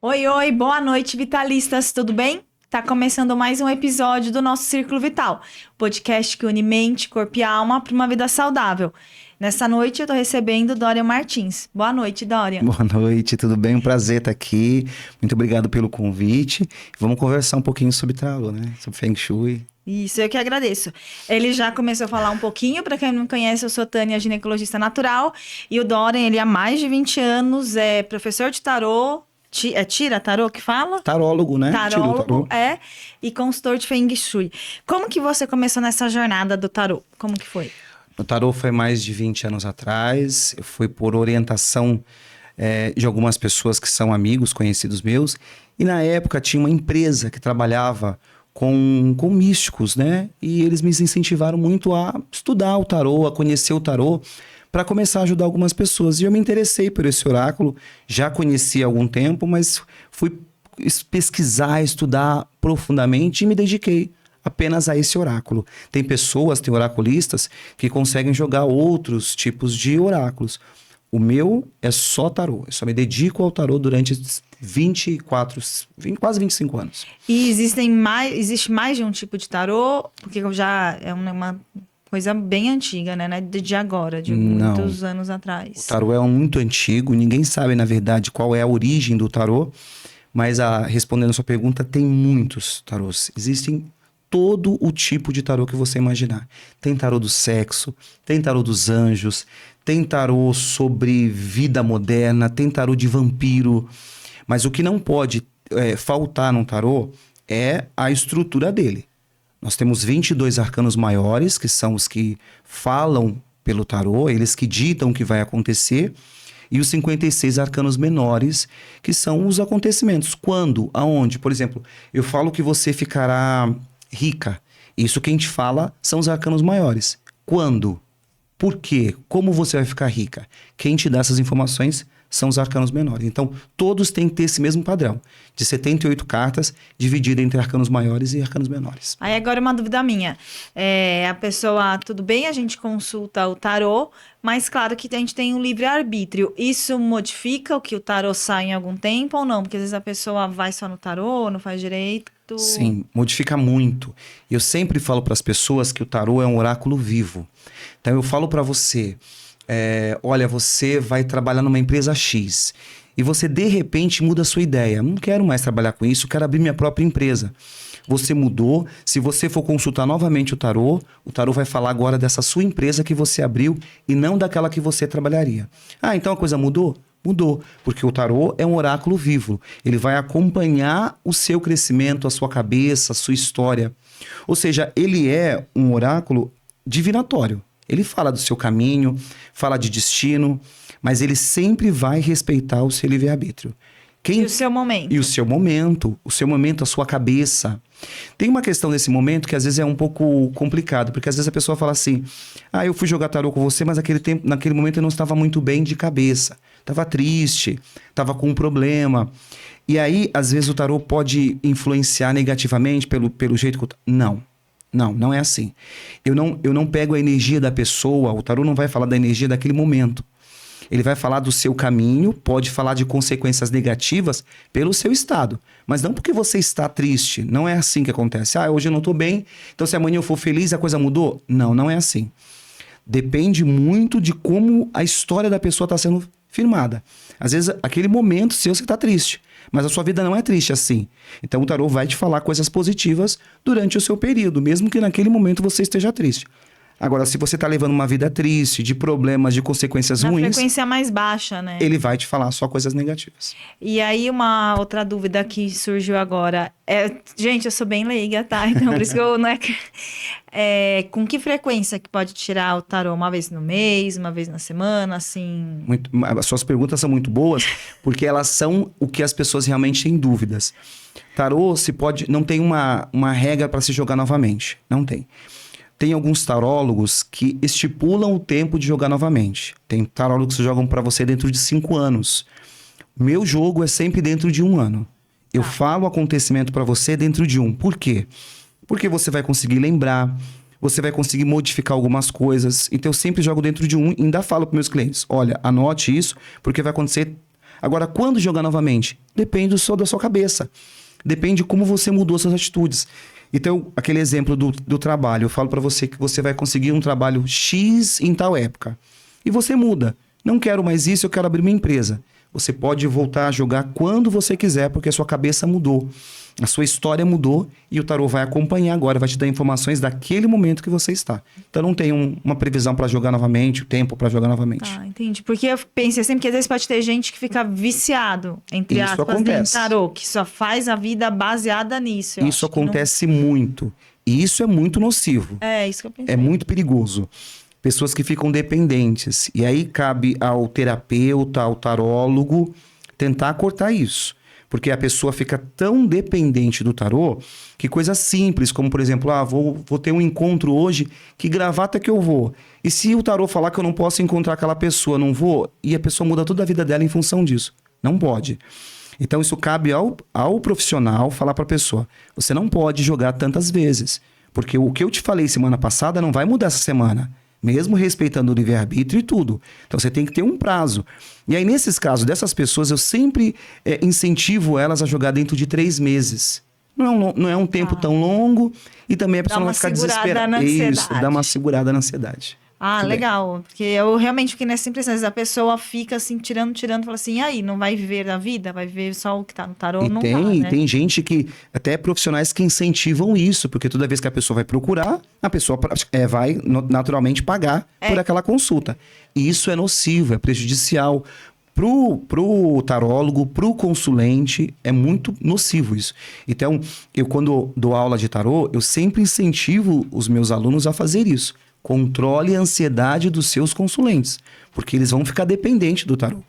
Oi, oi, boa noite, vitalistas, tudo bem? Tá começando mais um episódio do nosso Círculo Vital, podcast que une mente, corpo e alma para uma vida saudável. Nessa noite eu tô recebendo Dorian Martins. Boa noite, Dorian. Boa noite, tudo bem? Um prazer estar aqui. Muito obrigado pelo convite. Vamos conversar um pouquinho sobre tarô, né? Sobre Feng Shui. Isso, eu que agradeço. Ele já começou a falar um pouquinho, para quem não me conhece, eu sou Tânia, ginecologista natural, e o Dorian, ele há mais de 20 anos é professor de tarô, tira tarô que fala? Tarólogo, né? Tira o Tarólogo, tarô. e consultor de Feng Shui. Como que você começou nessa jornada do tarô? Como que foi? O tarô foi mais de 20 anos atrás. Eu fui por orientação de algumas pessoas que são amigos, conhecidos meus. E na época tinha uma empresa que trabalhava com místicos, né? E eles me incentivaram muito a estudar o tarô, a conhecer o tarô, para começar a ajudar algumas pessoas. E eu me interessei por esse oráculo, já conhecia há algum tempo, mas fui pesquisar, estudar profundamente e me dediquei apenas a esse oráculo. Tem oraculistas que conseguem jogar outros tipos de oráculos. O meu é só tarô. Eu só me dedico ao tarô durante quase 25 anos. E existe mais de um tipo de tarô? Porque já é uma coisa bem antiga, né? Não é de agora, de muitos anos atrás. O tarô é muito antigo, ninguém sabe, na verdade, qual é a origem do tarô, mas respondendo a sua pergunta, tem muitos tarôs. Existem todo o tipo de tarô que você imaginar. Tem tarô do sexo, tem tarô dos anjos, tem tarô sobre vida moderna, tem tarô de vampiro. Mas o que não pode faltar num tarô é a estrutura dele. Nós temos 22 arcanos maiores, que são os que falam pelo tarô, eles que ditam o que vai acontecer, e os 56 arcanos menores, que são os acontecimentos. Quando, aonde? Por exemplo, eu falo que você ficará rica. Isso que a gente fala são os arcanos maiores. Quando? Por quê? Como você vai ficar rica? Quem te dá essas informações são os arcanos menores. Então, todos têm que ter esse mesmo padrão, de 78 cartas, dividida entre arcanos maiores e arcanos menores. Aí agora uma dúvida minha. A pessoa, tudo bem, a gente consulta o tarô, mas claro que a gente tem um livre-arbítrio. Isso modifica o que o tarô sai em algum tempo ou não? Porque às vezes a pessoa vai só no tarô, não faz direito. Sim, modifica muito. Eu sempre falo para as pessoas que o tarô é um oráculo vivo. Então eu falo para você, olha, você vai trabalhar numa empresa X e você de repente muda a sua ideia. Não quero mais trabalhar com isso, quero abrir minha própria empresa. Você mudou, se você for consultar novamente o tarô vai falar agora dessa sua empresa que você abriu e não daquela que você trabalharia. Ah, então a coisa mudou? Mudou, porque o tarô é um oráculo vivo. Ele vai acompanhar o seu crescimento, a sua cabeça, a sua história. Ou seja, ele é um oráculo divinatório. Ele fala do seu caminho, fala de destino, mas ele sempre vai respeitar o seu livre-arbítrio. E o seu momento. E o seu momento, a sua cabeça. Tem uma questão nesse momento que às vezes é um pouco complicado, porque às vezes a pessoa fala assim, eu fui jogar tarô com você, mas naquele momento eu não estava muito bem de cabeça. Estava triste, estava com um problema. E aí, às vezes o tarô pode influenciar negativamente pelo jeito que Não é assim. Eu não pego a energia da pessoa, o tarô não vai falar da energia daquele momento. Ele vai falar do seu caminho, pode falar de consequências negativas pelo seu estado. Mas não porque você está triste. Não é assim que acontece. Hoje eu não estou bem, então se amanhã eu for feliz, a coisa mudou? Não é assim. Depende muito de como a história da pessoa está sendo firmada. Às vezes, aquele momento seu, você está triste. Mas a sua vida não é triste assim. Então o tarô vai te falar coisas positivas durante o seu período, mesmo que naquele momento você esteja triste. Agora, se você está levando uma vida triste, de problemas, de consequências ruins... Na frequência mais baixa, né? Ele vai te falar só coisas negativas. E aí, uma outra dúvida que surgiu agora. Gente, eu sou bem leiga, tá? Então, por isso que eu não com que frequência que pode tirar o tarô? Uma vez no mês, uma vez na semana, assim? As suas perguntas são muito boas, porque elas são o que as pessoas realmente têm dúvidas. Tarô, não tem uma regra para se jogar novamente. Não tem. Tem alguns tarólogos que estipulam o tempo de jogar novamente. Tem tarólogos que jogam para você dentro de 5 anos. Meu jogo é sempre dentro de 1 ano. Eu falo o acontecimento para você dentro de 1. Por quê? Porque você vai conseguir lembrar, você vai conseguir modificar algumas coisas. Então eu sempre jogo dentro de 1 e ainda falo para meus clientes, olha, anote isso, porque vai acontecer Agora, quando jogar novamente? Depende só da sua cabeça. Depende de como você mudou suas atitudes. Então, aquele exemplo do trabalho. Eu falo para você que você vai conseguir um trabalho X em tal época. E você muda. Não quero mais isso, eu quero abrir minha empresa. Você pode voltar a jogar quando você quiser, porque a sua cabeça mudou. A sua história mudou e o tarô vai acompanhar agora, vai te dar informações daquele momento que você está. Então não tem uma previsão para jogar novamente, o tempo para jogar novamente. Ah, entendi. Porque eu pensei sempre que às vezes pode ter gente que fica viciado, entre Isso aspas, acontece. em tarô, que só faz a vida baseada nisso. Eu Isso acho que não- acontece muito. E isso é muito nocivo. É, isso que eu pensei. É muito perigoso. Pessoas que ficam dependentes. E aí cabe ao terapeuta, ao tarólogo, tentar cortar isso. Porque a pessoa fica tão dependente do tarô que coisas simples, como por exemplo, vou ter um encontro hoje, que gravata que eu vou? E se o tarô falar que eu não posso encontrar aquela pessoa, não vou? E a pessoa muda toda a vida dela em função disso. Não pode. Então isso cabe ao profissional falar para a pessoa, você não pode jogar tantas vezes. Porque o que eu te falei semana passada não vai mudar essa semana. Mesmo respeitando o livre-arbítrio e tudo. Então, você tem que ter um prazo. E aí, nesses casos dessas pessoas, eu sempre incentivo elas a jogar dentro de 3 meses. Não é um tempo tão longo e também a pessoa não vai ficar desesperada. Isso, dá uma segurada na ansiedade. Ah, Muito bem. legal. Porque eu realmente fiquei nessa impressão. Às vezes a pessoa fica assim, tirando, fala assim, e aí, não vai viver da vida? Vai viver só o que tá no tarô? E Não tem, dá, né? tem gente que, até profissionais que incentivam isso, porque toda vez que a pessoa vai procurar, a pessoa vai naturalmente pagar por aquela consulta. E isso é nocivo, é prejudicial. Pro tarólogo, pro consulente, é muito nocivo isso. Então, eu quando dou aula de tarô, eu sempre incentivo os meus alunos a fazer isso. Controle a ansiedade dos seus consulentes, porque eles vão ficar dependentes do tarô.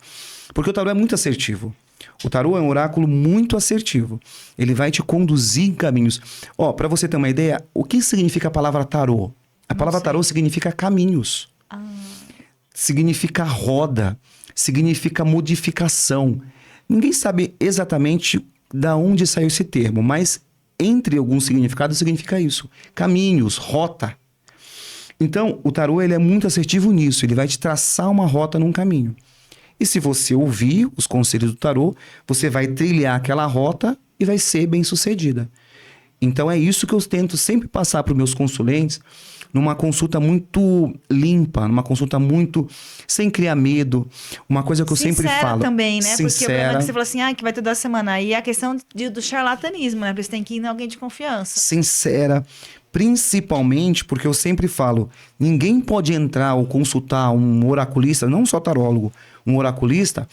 Porque o tarô é muito assertivo. O tarô é um oráculo muito assertivo. Ele vai te conduzir em caminhos. Para você ter uma ideia, o que significa a palavra tarô? A palavra tarô significa caminhos. Significa roda. Significa modificação. Ninguém sabe exatamente da onde saiu esse termo, mas entre alguns significados significa isso. Caminhos, rota. Então, o tarô ele é muito assertivo nisso. Ele vai te traçar uma rota num caminho. E se você ouvir os conselhos do tarô, você vai trilhar aquela rota e vai ser bem-sucedida. Então, é isso que eu tento sempre passar para os meus consulentes numa consulta muito limpa, numa consulta muito sem criar medo. Uma coisa que eu sempre falo. Também, né? Porque o problema é que você Sincera. falou assim, que vai toda semana. Aí é a questão do charlatanismo, né? Porque você tem que ir em alguém de confiança. Sincera, principalmente porque eu sempre falo, ninguém pode entrar ou consultar um oraculista, não só tarólogo, um oraculista,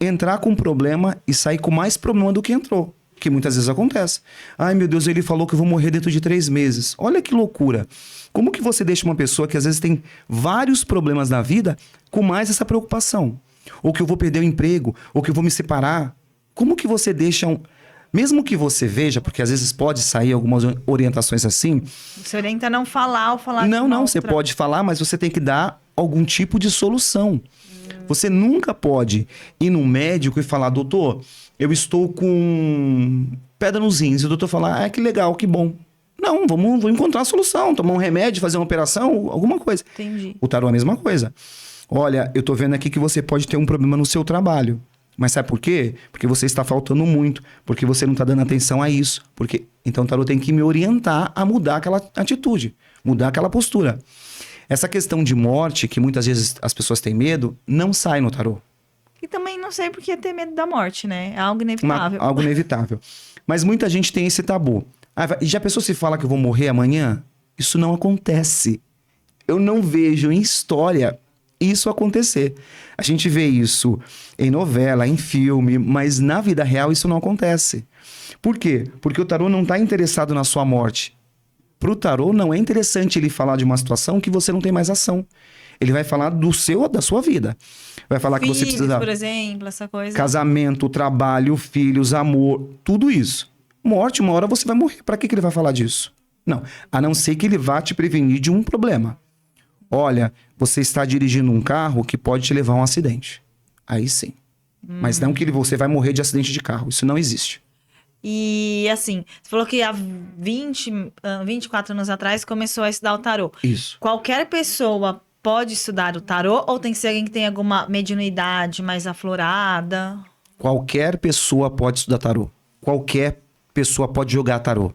entrar com problema e sair com mais problema do que entrou, que muitas vezes acontece. Ai, meu Deus, ele falou que eu vou morrer dentro de 3 meses. Olha que loucura. Como que você deixa uma pessoa que às vezes tem vários problemas na vida com mais essa preocupação? Ou que eu vou perder o emprego, ou que eu vou me separar. Como que você deixa Mesmo que você veja, porque às vezes pode sair algumas orientações assim. Você orienta a não falar ou falar Não, você pode falar, mas você tem que dar algum tipo de solução. Você nunca pode ir num médico e falar, doutor, eu estou com pedra nos rins. E o doutor falar, que legal, que bom. Não, vamos encontrar a solução, tomar um remédio, fazer uma operação, alguma coisa. Entendi. O tarô é a mesma coisa. Olha, eu tô vendo aqui que você pode ter um problema no seu trabalho. Mas sabe por quê? Porque você está faltando muito, porque você não está dando atenção a isso. Então o tarô tem que me orientar a mudar aquela atitude, mudar aquela postura. Essa questão de morte, que muitas vezes as pessoas têm medo, não sai no tarô. E também não sei porque ter medo da morte, né? É algo inevitável. Algo inevitável. Mas muita gente tem esse tabu. E já pensou se fala que eu vou morrer amanhã? Isso não acontece. Eu não vejo em história isso acontecer. A gente vê isso em novela, em filme, mas na vida real isso não acontece. Por quê? Porque o tarô não está interessado na sua morte. Para o tarô não é interessante ele falar de uma situação que você não tem mais ação. Ele vai falar da sua vida. Vai falar Filhos, que você precisa... por exemplo, essa coisa. Casamento, trabalho, filhos, amor, tudo isso. Morte, uma hora você vai morrer. Para que ele vai falar disso? Não. A não ser que ele vá te prevenir de um problema. Olha, você está dirigindo um carro que pode te levar a um acidente. Aí sim. Mas não que você vai morrer de acidente de carro. Isso não existe. E assim, você falou que há 24 anos atrás começou a estudar o tarô. Isso. Qualquer pessoa pode estudar o tarô ou tem que ser alguém que tem alguma mediunidade mais aflorada? Qualquer pessoa pode estudar tarô. Qualquer pessoa pode jogar tarô.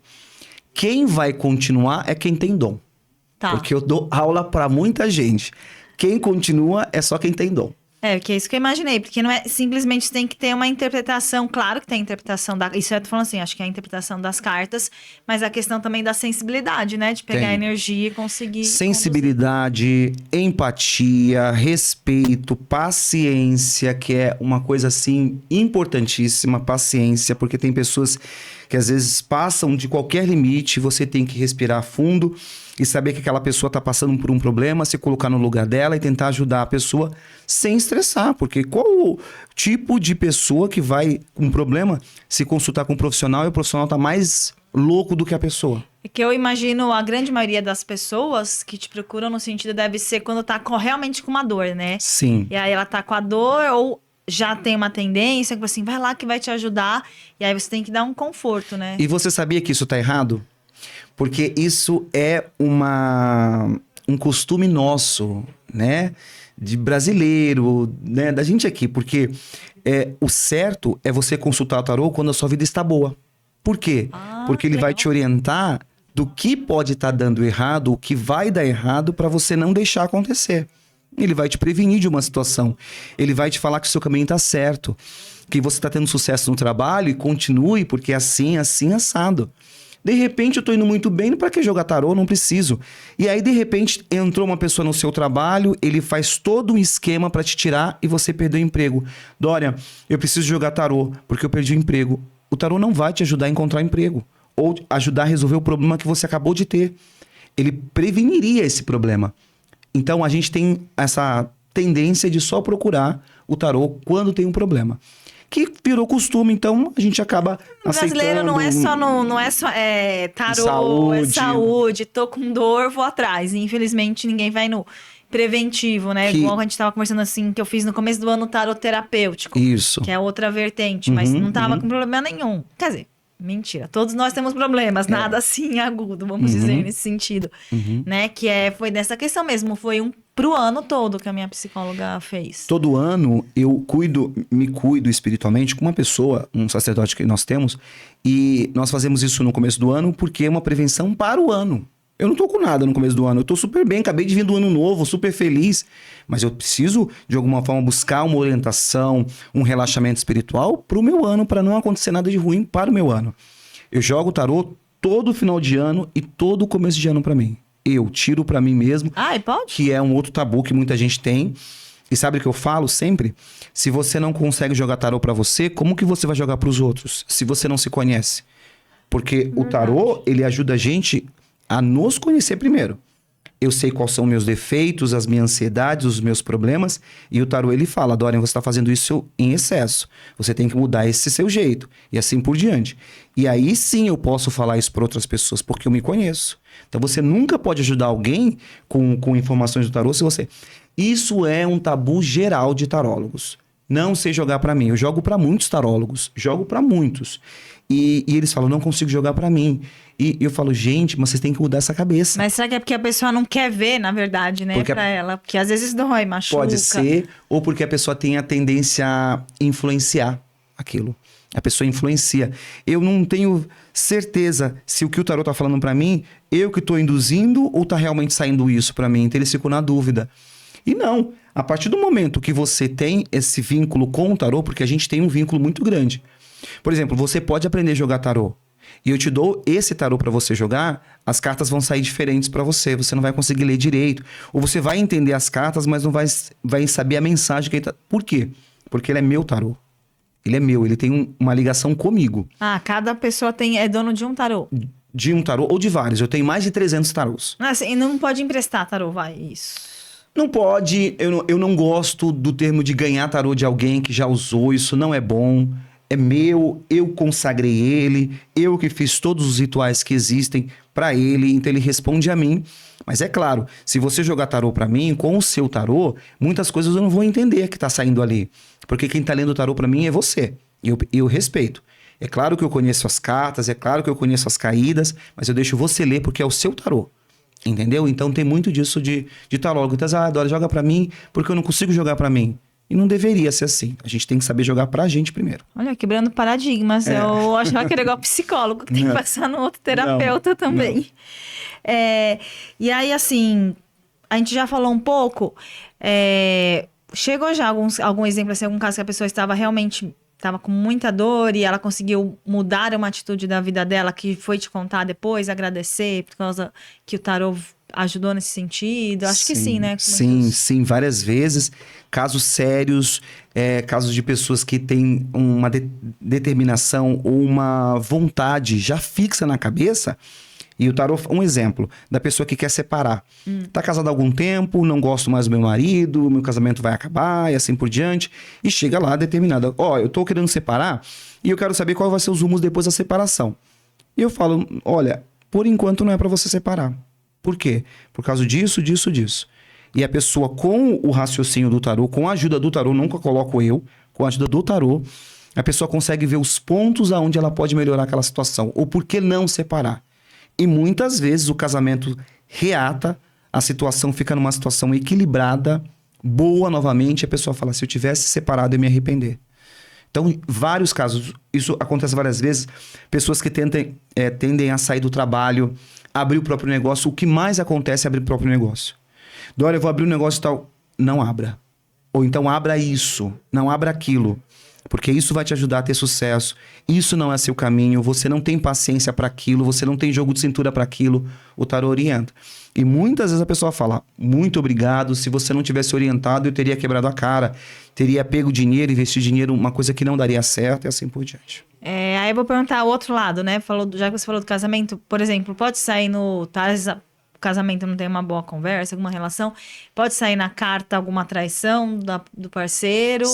Quem vai continuar é quem tem dom. Tá. Porque eu dou aula para muita gente. Quem continua é só quem tem dom. Que é isso que eu imaginei, porque não é simplesmente tem que ter uma interpretação, claro que tem a interpretação isso eu tô falando assim, acho que é a interpretação das cartas, mas a questão também da sensibilidade, né, de pegar a energia e conseguir sensibilidade, empatia, respeito, paciência, que é uma coisa assim importantíssima, paciência, porque tem pessoas que às vezes passam de qualquer limite, você tem que respirar fundo e saber que aquela pessoa está passando por um problema, se colocar no lugar dela e tentar ajudar a pessoa sem estressar. Porque qual o tipo de pessoa que vai com um problema se consultar com um profissional e o profissional está mais louco do que a pessoa? É que eu imagino a grande maioria das pessoas que te procuram no sentido deve ser quando tá realmente com uma dor, né? Sim. E aí ela tá com a dor ou já tem uma tendência que assim, vai lá que vai te ajudar. E aí você tem que dar um conforto, né? E você sabia que isso tá errado? Porque isso é um costume nosso, né? De brasileiro, né? Da gente aqui. Porque o certo é você consultar o tarô quando a sua vida está boa. Por quê? Porque ele vai te orientar do que pode estar dando errado, o que vai dar errado para você não deixar acontecer. Ele vai te prevenir de uma situação. Ele vai te falar que o seu caminho está certo. Que você está tendo sucesso no trabalho e continue porque é assim, assim, assado. De repente, eu tô indo muito bem, para que jogar tarô? Não preciso. E aí, de repente, entrou uma pessoa no seu trabalho, ele faz todo um esquema para te tirar e você perdeu o emprego. Dória, eu preciso jogar tarô, porque eu perdi o emprego. O tarô não vai te ajudar a encontrar emprego ou ajudar a resolver o problema que você acabou de ter. Ele preveniria esse problema. Então, a gente tem essa tendência de só procurar o tarô quando tem um problema. Que virou costume, então a gente acaba aceitando. O brasileiro não é só tarô, saúde. É saúde, tô com dor, vou atrás. E, infelizmente, ninguém vai no preventivo, né? Igual a gente tava conversando assim, que eu fiz no começo do ano tarô terapêutico. Isso. Que é outra vertente, mas não tava com problema nenhum. Quer dizer, mentira, todos nós temos problemas, nada assim agudo, vamos dizer, nesse sentido. Né? Que foi dessa questão mesmo, foi pro ano todo que a minha psicóloga fez. Todo ano eu me cuido espiritualmente com uma pessoa, um sacerdote que nós temos, e nós fazemos isso no começo do ano porque é uma prevenção para o ano. Eu não tô com nada no começo do ano, eu tô super bem, acabei de vir do ano novo, super feliz, mas eu preciso, de alguma forma, buscar uma orientação, um relaxamento espiritual pro meu ano, para não acontecer nada de ruim para o meu ano. Eu jogo tarô todo final de ano e todo começo de ano para mim. Eu tiro pra mim mesmo, Pode? que é um outro tabu que muita gente tem. E sabe o que eu falo sempre? Se você não consegue jogar tarô pra você, como que você vai jogar pros outros? Se você não se conhece. Porque o tarô, ele ajuda a gente a nos conhecer primeiro. Eu sei quais são meus defeitos, as minhas ansiedades, os meus problemas. E o tarô, ele fala, Dorian, você está fazendo isso em excesso. Você tem que mudar esse seu jeito. E assim por diante. E aí sim eu posso falar isso para outras pessoas, porque eu me conheço. Então você nunca pode ajudar alguém com informações do tarô se você... Isso é um tabu geral de tarólogos. Não sei jogar para mim. Eu jogo para muitos tarólogos. Jogo para muitos. E eles falam, não consigo jogar para mim. E eu falo, gente, mas vocês têm que mudar essa cabeça. Mas será que é porque a pessoa não quer ver, na verdade, né, pra ela? Porque às vezes dói, machuca. Pode ser, ou porque a pessoa tem a tendência a influenciar aquilo. A pessoa influencia. Eu não tenho certeza se o que o tarô tá falando para mim, eu que tô induzindo ou tá realmente saindo isso para mim. Então eles ficam na dúvida. E não, a partir do momento que você tem esse vínculo com o tarô, porque a gente tem um vínculo muito grande. Por exemplo, você pode aprender a jogar tarô. E eu te dou esse tarô para você jogar, as cartas vão sair diferentes para você. Você não vai conseguir ler direito. Ou você vai entender as cartas, mas não vai saber a mensagem que ele tá... Por quê? Porque ele é meu tarô. Ele é meu, ele tem uma ligação comigo. Cada pessoa é dono de um tarô. De um tarô ou de vários. Eu tenho mais de 300 tarôs. Assim, não pode emprestar tarô, isso. Não pode, eu não gosto do termo de ganhar tarô de alguém que já usou, isso não é bom. É meu, eu consagrei ele, eu que fiz todos os rituais que existem para ele, então ele responde a mim. Mas é claro, se você jogar tarô para mim, com o seu tarô, muitas coisas eu não vou entender que tá saindo ali. Porque quem tá lendo o tarô para mim é você, e eu respeito. É claro que eu conheço as cartas, é claro que eu conheço as caídas, mas eu deixo você ler porque é o seu tarô. Entendeu? Então tem muito disso de tarólogo. Então, Dora, joga pra mim porque eu não consigo jogar pra mim. E não deveria ser assim. A gente tem que saber jogar pra gente primeiro. Olha, quebrando paradigmas. Eu achava que era igual psicólogo, que tem que passar no outro terapeuta também. E aí, assim, a gente já falou um pouco. Chegou já algum exemplo, assim, algum caso que a pessoa estava com muita dor e ela conseguiu mudar uma atitude da vida dela que foi te contar depois, agradecer, por causa que o tarô ajudou nesse sentido? Acho que sim, né? Sim, várias vezes. Casos sérios, casos de pessoas que têm uma determinação ou uma vontade já fixa na cabeça. E o tarô, um exemplo, da pessoa que quer separar. Tá casado há algum tempo, não gosto mais do meu marido, meu casamento vai acabar e assim por diante. E chega lá determinada, eu tô querendo separar e eu quero saber qual vai ser os rumos depois da separação. E eu falo, olha, por enquanto não é para você separar. Por quê? Por causa disso. E a pessoa, com o raciocínio do tarô, com a ajuda do tarô, nunca coloco eu, com a ajuda do tarô, a pessoa consegue ver os pontos aonde ela pode melhorar aquela situação. Ou por que não separar? E muitas vezes o casamento reata, a situação fica numa situação equilibrada, boa novamente, a pessoa fala, se eu tivesse separado, eu ia me arrepender. Então, vários casos, isso acontece várias vezes, pessoas que tendem a sair do trabalho, abrir o próprio negócio. O que mais acontece é abrir o próprio negócio. Olha, eu vou abrir um negócio e tal. Não abra. Ou então abra isso, não abra aquilo. Porque isso vai te ajudar a ter sucesso. Isso não é seu caminho, você não tem paciência para aquilo, você não tem jogo de cintura para aquilo. O tarô orienta. E muitas vezes a pessoa fala, muito obrigado, se você não tivesse orientado, eu teria quebrado a cara, teria pego dinheiro, investido dinheiro, uma coisa que não daria certo e assim por diante. Aí eu vou perguntar o outro lado, né? Já que você falou do casamento, por exemplo, pode sair o casamento não tem uma boa conversa, alguma relação, pode sair na carta alguma traição do parceiro?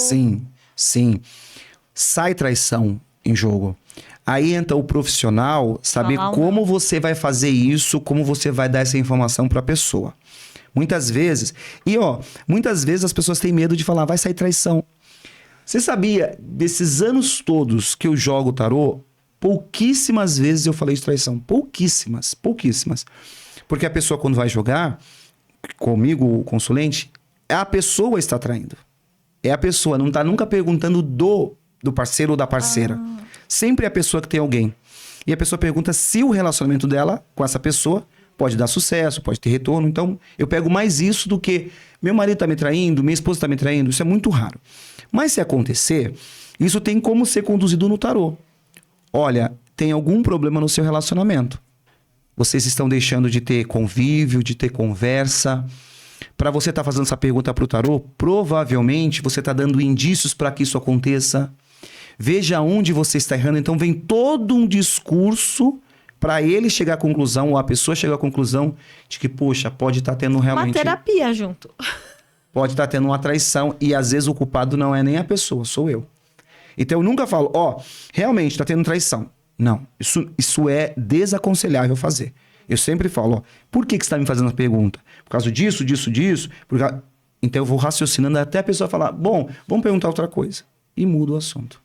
Sim. Sai traição em jogo. Aí entra o profissional saber como você vai fazer isso, como você vai dar essa informação para a pessoa. Muitas vezes as pessoas têm medo de falar, vai sair traição. Você sabia, desses anos todos que eu jogo tarô, pouquíssimas vezes eu falei de traição. Pouquíssimas. Porque a pessoa, quando vai jogar, comigo, o consulente, a pessoa está traindo. É a pessoa, não está nunca perguntando do parceiro ou da parceira. Sempre é a pessoa que tem alguém. E a pessoa pergunta se o relacionamento dela com essa pessoa pode dar sucesso, pode ter retorno. Então, eu pego mais isso do que meu marido está me traindo, minha esposa está me traindo. Isso é muito raro. Mas se acontecer, isso tem como ser conduzido no tarô. Olha, tem algum problema no seu relacionamento. Vocês estão deixando de ter convívio, de ter conversa. Para você estar fazendo essa pergunta para o tarô, provavelmente você está dando indícios para que isso aconteça. Veja onde você está errando. Então vem todo um discurso para ele chegar à conclusão, ou a pessoa chegar à conclusão de que, poxa, pode estar tendo realmente... Uma terapia junto. Pode estar tendo uma traição e às vezes o culpado não é nem a pessoa, sou eu. Então eu nunca falo, realmente está tendo traição. Não, isso é desaconselhável fazer. Eu sempre falo, por que você está me fazendo a pergunta? Por causa disso. Então eu vou raciocinando até a pessoa falar, bom, vamos perguntar outra coisa. E muda o assunto.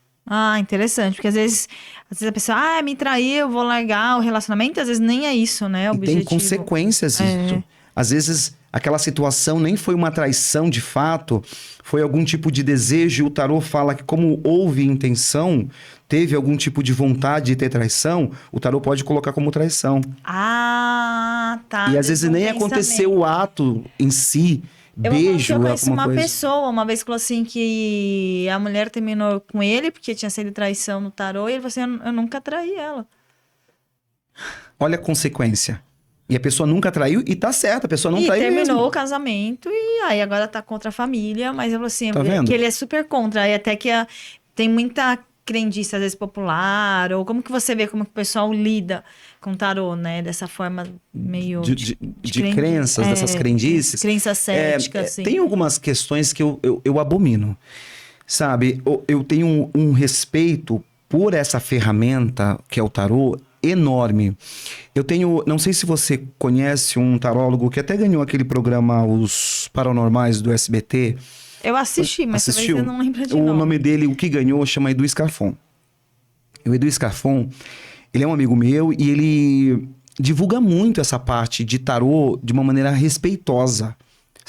Interessante, porque às vezes a pessoa, me traiu, vou largar o relacionamento, às vezes nem é isso, né? O objetivo. Tem consequências isso. Às vezes aquela situação nem foi uma traição de fato, foi algum tipo de desejo, e o tarô fala que como houve intenção, teve algum tipo de vontade de ter traição, o tarô pode colocar como traição. Tá. E às vezes nem aconteceu o ato em si, beijo, eu conheci alguma coisa. Pessoa, uma vez falou assim que a mulher terminou com ele porque tinha sido traição no tarô, e ele falou assim, eu nunca traí ela. Olha a consequência. E a pessoa nunca traiu e tá certo, a pessoa não traiu mesmo. E terminou o casamento e aí agora tá contra a família, mas ele falou assim, que ele é super contra, e até que tem muita crendice, às vezes, popular, ou como que você vê como que o pessoal lida com tarô, né? Dessa forma meio... De crenças, dessas crendices. Crença cética, assim. Tem algumas questões que eu abomino, sabe? Eu tenho um respeito por essa ferramenta que é o tarô enorme. Não sei se você conhece um tarólogo que até ganhou aquele programa Os Paranormais do SBT. Eu assisti, mas talvez eu não lembro de nome. O nome dele, o que ganhou, chama Edu Scarfon. O Edu Scarfon, ele é um amigo meu e ele divulga muito essa parte de tarô de uma maneira respeitosa,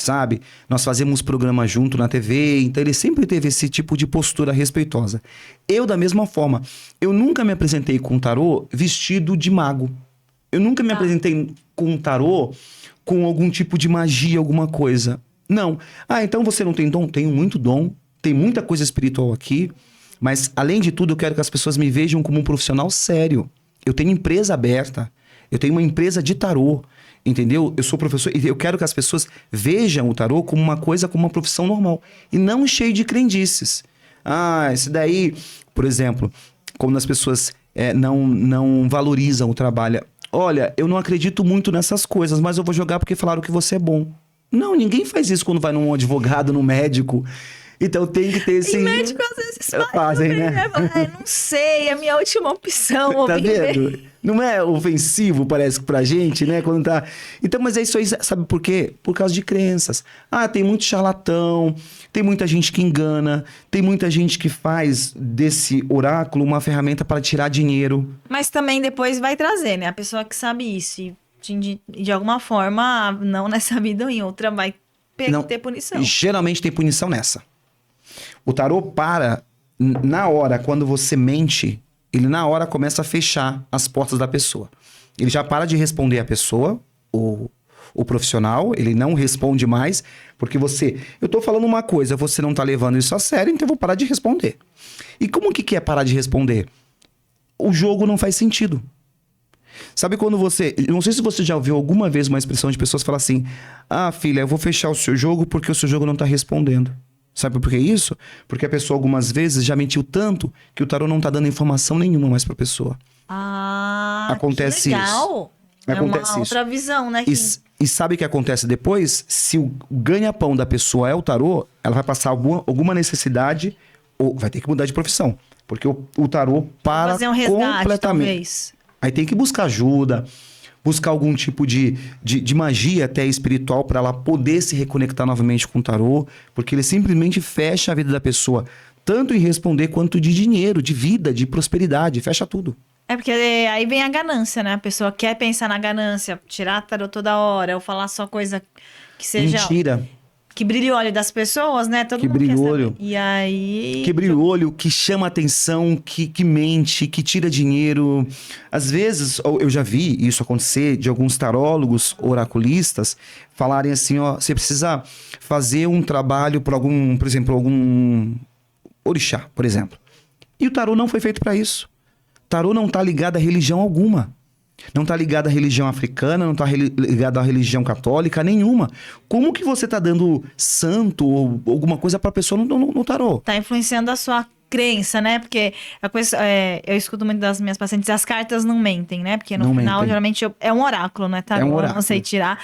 sabe? Nós fazemos programa junto na TV, então ele sempre teve esse tipo de postura respeitosa. Eu, da mesma forma, eu nunca me apresentei com um tarô vestido de mago. Eu nunca me apresentei com um tarô com algum tipo de magia, alguma coisa. Não. Ah, então você não tem dom? Tenho muito dom, tem muita coisa espiritual aqui, mas, além de tudo, eu quero que as pessoas me vejam como um profissional sério. Eu tenho empresa aberta, eu tenho uma empresa de tarô, entendeu? Eu sou professor e eu quero que as pessoas vejam o tarô como uma coisa, como uma profissão normal. E não cheio de crendices. Ah, esse daí... Por exemplo, quando as pessoas não valorizam o trabalho. Olha, eu não acredito muito nessas coisas, mas eu vou jogar porque falaram que você é bom. Não, ninguém faz isso quando vai num advogado, num médico. Então tem que ter esse... E médico às vezes fazem, né? Não sei, é a minha última opção. Tá vendo? Não é ofensivo, parece, pra gente, né? Quando tá... Então, mas é isso aí, sabe por quê? Por causa de crenças. Ah, tem muito charlatão, tem muita gente que engana, tem muita gente que faz desse oráculo uma ferramenta para tirar dinheiro. Mas também depois vai trazer, né? A pessoa que sabe isso e de alguma forma, não nessa vida ou em outra, vai ter punição. Geralmente tem punição nessa. O tarô para, na hora, quando você mente, ele na hora começa a fechar as portas da pessoa. Ele já para de responder a pessoa, o profissional, ele não responde mais, porque eu tô falando uma coisa, você não tá levando isso a sério, então eu vou parar de responder. E como que é parar de responder? O jogo não faz sentido. Sabe quando você... Não sei se você já ouviu alguma vez uma expressão de pessoas falar assim: ah, filha, eu vou fechar o seu jogo porque o seu jogo não tá respondendo. Sabe por que isso? Porque a pessoa algumas vezes já mentiu tanto que o tarô não tá dando informação nenhuma mais pra pessoa. Ah, acontece que legal. Isso. Acontece uma outra visão, né? E sabe o que acontece depois? Se o ganha-pão da pessoa é o tarô, ela vai passar alguma necessidade ou vai ter que mudar de profissão. Porque o tarô para fazer um resgate, completamente. talvez. Aí tem que buscar ajuda, buscar algum tipo de magia até espiritual para ela poder se reconectar novamente com o tarô, porque ele simplesmente fecha a vida da pessoa, tanto em responder quanto de dinheiro, de vida, de prosperidade, fecha tudo. É porque aí vem a ganância, né? A pessoa quer pensar na ganância, tirar tarô toda hora, ou falar só coisa que seja... Mentira. Que brilhe o olho das pessoas, né? Todo Que mundo brilhe quer o saber. olho. E aí... Que brilha o olho, que chama atenção, que mente, que tira dinheiro. Às vezes, eu já vi isso acontecer de alguns tarólogos, oraculistas, falarem assim, ó, você precisa fazer um trabalho por algum orixá, por exemplo. E o tarô não foi feito para isso. O tarô não está ligado a religião alguma. Não está ligado à religião africana, não está ligado à religião católica, nenhuma. Como que você está dando santo ou alguma coisa para a pessoa no tarô? Tá influenciando a sua crença, né? Porque a coisa, eu escuto muito das minhas pacientes, as cartas não mentem, né? Porque no Não final, mentem. geralmente, é um oráculo, né? Tarô, É um eu oráculo. não sei tirar.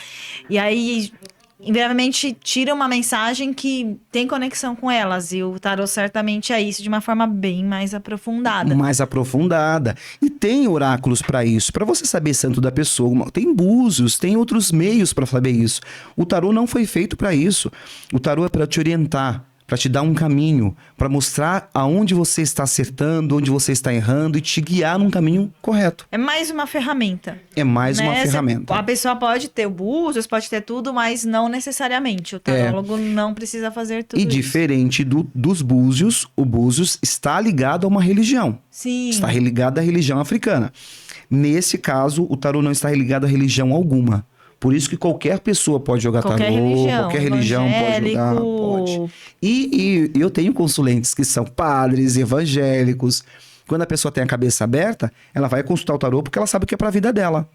E aí... invariavelmente tira uma mensagem que tem conexão com elas. E o tarô certamente é isso, de uma forma bem mais aprofundada. Mais aprofundada. E tem oráculos para isso. Para você saber santo da pessoa, tem búzios, tem outros meios para saber isso. O tarô não foi feito para isso. O tarô é para te orientar, para te dar um caminho, para mostrar aonde você está acertando, onde você está errando e te guiar num caminho correto. É mais uma ferramenta. É mais uma ferramenta. A pessoa pode ter o búzios, pode ter tudo, mas não necessariamente. O tarólogo não precisa fazer tudo E diferente dos búzios, o búzios está ligado a uma religião. Sim. Está ligado à religião africana. Nesse caso, o tarô não está ligado a religião alguma. Por isso que qualquer pessoa pode jogar tarô, qualquer religião pode jogar, pode. E eu tenho consulentes que são padres, evangélicos. Quando a pessoa tem a cabeça aberta, ela vai consultar o tarô porque ela sabe que é para a vida dela.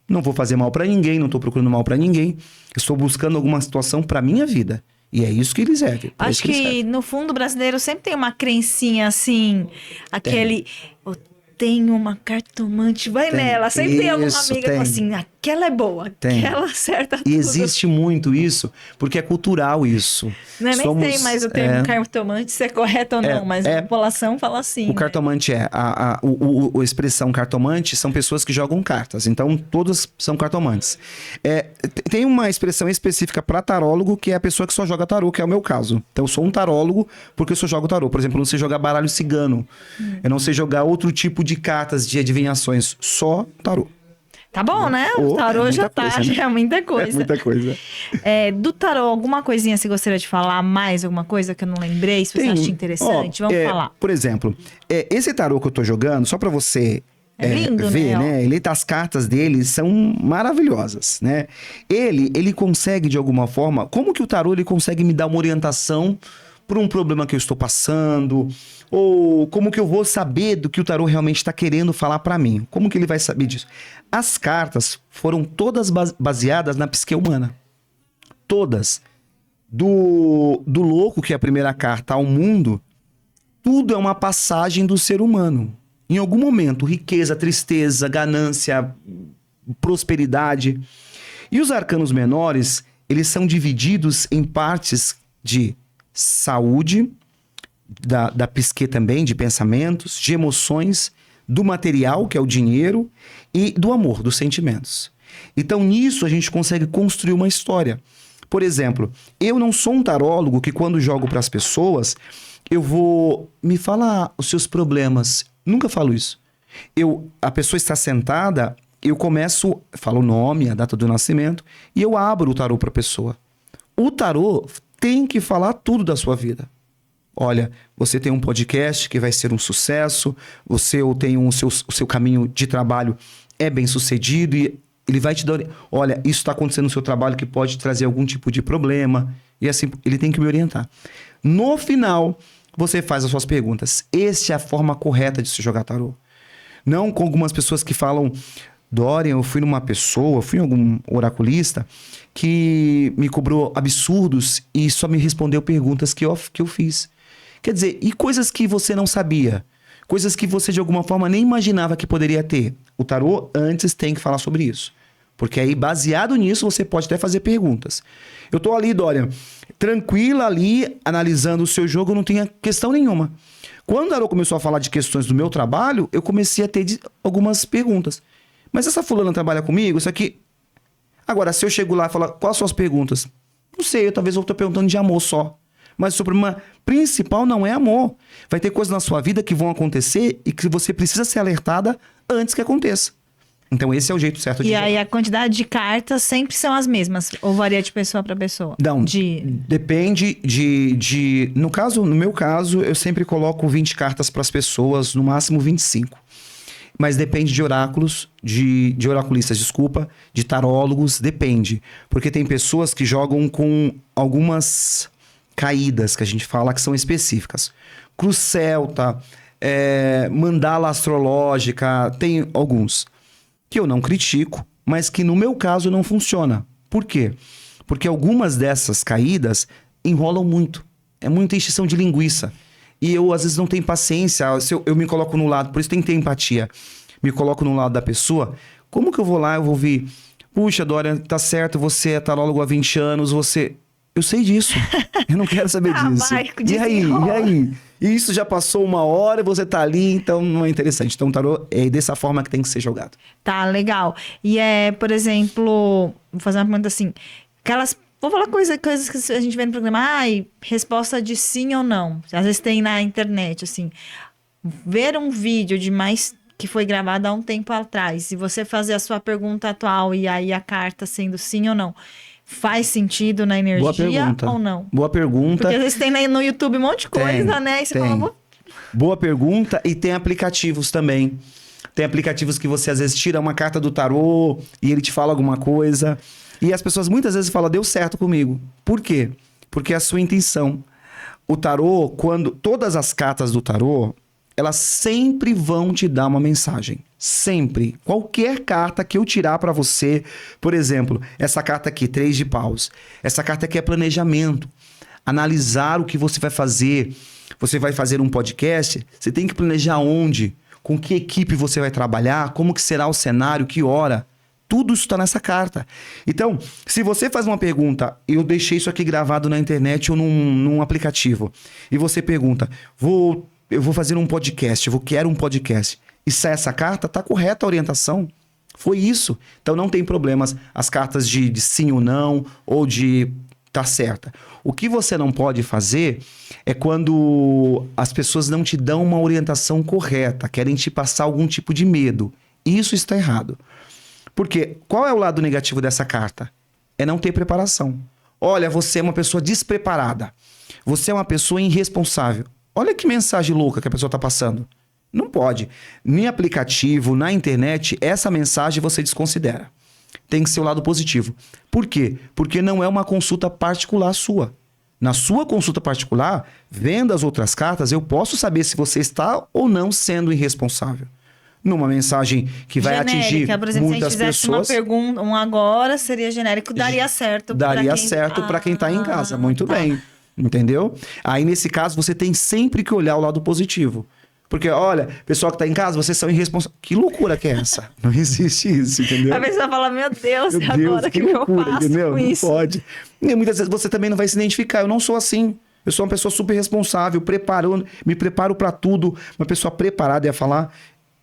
Não vou fazer mal para ninguém, não estou procurando mal para ninguém. Estou buscando alguma situação para minha vida. E é isso que eles servem. Acho que no fundo brasileiro sempre tem uma crencinha assim, aquele... Tem uma cartomante, vai nela. Sempre tem alguma amiga que fala assim, aquela é boa, aquela acerta tudo. E existe muito isso, porque é cultural isso. Nem tem mais o termo cartomante, se é correto ou não, mas a população fala assim. O cartomante a expressão cartomante são pessoas que jogam cartas, então todos são cartomantes. Tem uma expressão específica para tarólogo, que é a pessoa que só joga tarô, que é o meu caso. Então eu sou um tarólogo porque eu só jogo tarô. Por exemplo, eu não sei jogar baralho cigano, eu não sei jogar outro tipo de cartas de adivinhações, só tarô. Tá bom, né? O tarô já tá, já é muita coisa. É muita coisa. Do tarô, alguma coisinha você gostaria de falar mais? Alguma coisa que eu não lembrei? Se você acha interessante, vamos falar. Por exemplo, esse tarô que eu tô jogando, só pra você lindo, ver, né? As cartas dele são maravilhosas, né? Ele consegue, de alguma forma... Como que o tarô ele consegue me dar uma orientação por um problema que eu estou passando? Ou como que eu vou saber do que o tarô realmente está querendo falar para mim? Como que ele vai saber disso? As cartas foram todas baseadas na psique humana. Todas. Do louco, que é a primeira carta, ao mundo, tudo é uma passagem do ser humano. Em algum momento, riqueza, tristeza, ganância, prosperidade. E os arcanos menores, eles são divididos em partes de saúde, da psique também, de pensamentos, de emoções, do material, que é o dinheiro, e do amor, dos sentimentos. Então, nisso, a gente consegue construir uma história. Por exemplo, eu não sou um tarólogo que, quando jogo para as pessoas, eu vou me falar os seus problemas. Nunca falo isso. A pessoa está sentada, eu falo o nome, a data do nascimento, e eu abro o tarô para a pessoa. O tarô tem que falar tudo da sua vida. Olha, você tem um podcast que vai ser um sucesso, você tem o seu caminho de trabalho é bem sucedido e ele vai te dar... Olha, isso está acontecendo no seu trabalho que pode trazer algum tipo de problema. E assim, ele tem que me orientar. No final, você faz as suas perguntas. Essa é a forma correta de se jogar tarô. Não com algumas pessoas que falam... Dorian, eu fui em algum oraculista que me cobrou absurdos e só me respondeu perguntas que eu fiz. Quer dizer, e coisas que você não sabia? Coisas que você de alguma forma nem imaginava que poderia ter. O tarô antes tem que falar sobre isso. Porque aí, baseado nisso, você pode até fazer perguntas. Eu tô ali, Dorian, tranquila ali, analisando o seu jogo, não tinha questão nenhuma. Quando o tarô começou a falar de questões do meu trabalho, eu comecei a ter algumas perguntas. Mas essa fulana trabalha comigo? Isso aqui... Agora, se eu chego lá e falar, quais são as perguntas? Não sei, talvez eu estou perguntando de amor só. Mas o problema principal não é amor. Vai ter coisas na sua vida que vão acontecer e que você precisa ser alertada antes que aconteça. Então, esse é o jeito certo de jogar. E aí, a quantidade de cartas sempre são as mesmas? Ou varia de pessoa para pessoa? Não, depende de... No meu caso, eu sempre coloco 20 cartas para as pessoas, no máximo 25. Mas depende de oráculos, de oraculistas, de tarólogos, depende. Porque tem pessoas que jogam com algumas caídas, que a gente fala, que são específicas. Cruz celta, mandala astrológica, tem alguns que eu não critico, mas que no meu caso não funciona. Por quê? Porque algumas dessas caídas enrolam muito. É muita encheção de linguiça. E eu, às vezes, não tenho paciência. Se eu me coloco no lado, por isso tem que ter empatia. Me coloco no lado da pessoa. Como que eu vou lá, eu vou ouvir... Puxa, Dorian, tá certo, você é tarólogo há 20 anos, você... Eu sei disso. Eu não quero saber disso. E aí? E isso já passou 1 hora e você tá ali, então não é interessante. Então o tarô é dessa forma que tem que ser jogado. Tá, legal. E por exemplo... Vou fazer uma pergunta assim. Vou falar coisas que a gente vê no programa. Resposta de sim ou não. Às vezes tem na internet, assim. Ver um vídeo que foi gravado há um tempo atrás, e você fazer a sua pergunta atual e aí a carta sendo sim ou não, faz sentido na energia ou não? Boa pergunta. Porque às vezes tem no YouTube um monte de coisa, né? E você fala... Boa pergunta. E tem aplicativos também. Tem aplicativos que você às vezes tira uma carta do tarô e ele te fala alguma coisa... E as pessoas muitas vezes falam, deu certo comigo. Por quê? Porque é a sua intenção. O tarô, todas as cartas do tarô, elas sempre vão te dar uma mensagem. Sempre. Qualquer carta que eu tirar para você, por exemplo, essa carta aqui, 3 de paus. Essa carta aqui é planejamento. Analisar o que você vai fazer. Você vai fazer um podcast, você tem que planejar onde, com que equipe você vai trabalhar, como que será o cenário, que hora. Tudo isso está nessa carta. Então, se você faz uma pergunta, eu deixei isso aqui gravado na internet ou num aplicativo, e você pergunta, eu vou fazer um podcast, quero um podcast, e sai essa carta, tá correta a orientação. Foi isso. Então não tem problemas as cartas de sim ou não, ou de tá certa. O que você não pode fazer é quando as pessoas não te dão uma orientação correta, querem te passar algum tipo de medo. Isso está errado. Porque qual é o lado negativo dessa carta? É não ter preparação. Olha, você é uma pessoa despreparada. Você é uma pessoa irresponsável. Olha que mensagem louca que a pessoa está passando. Não pode. Nem aplicativo, na internet, essa mensagem você desconsidera. Tem que ser o lado positivo. Por quê? Porque não é uma consulta particular sua. Na sua consulta particular, vendo as outras cartas, eu posso saber se você está ou não sendo irresponsável. Numa mensagem que vai atingir por exemplo, muitas se a gente fizesse pessoas, uma pergunta, um agora seria genérico, daria certo. daria certo para quem está em casa. Muito bem. Entendeu? Aí, nesse caso, você tem sempre que olhar o lado positivo. Porque, olha, pessoal que tá em casa, vocês são irresponsáveis. Que loucura que é essa? Não existe isso, entendeu? A pessoa fala, meu Deus, Meu agora Deus, que eu loucura, faço entendeu? com Não isso? pode. E muitas vezes você também não vai se identificar. Eu não sou assim. Eu sou uma pessoa super responsável, me preparo para tudo. Uma pessoa preparada ia falar.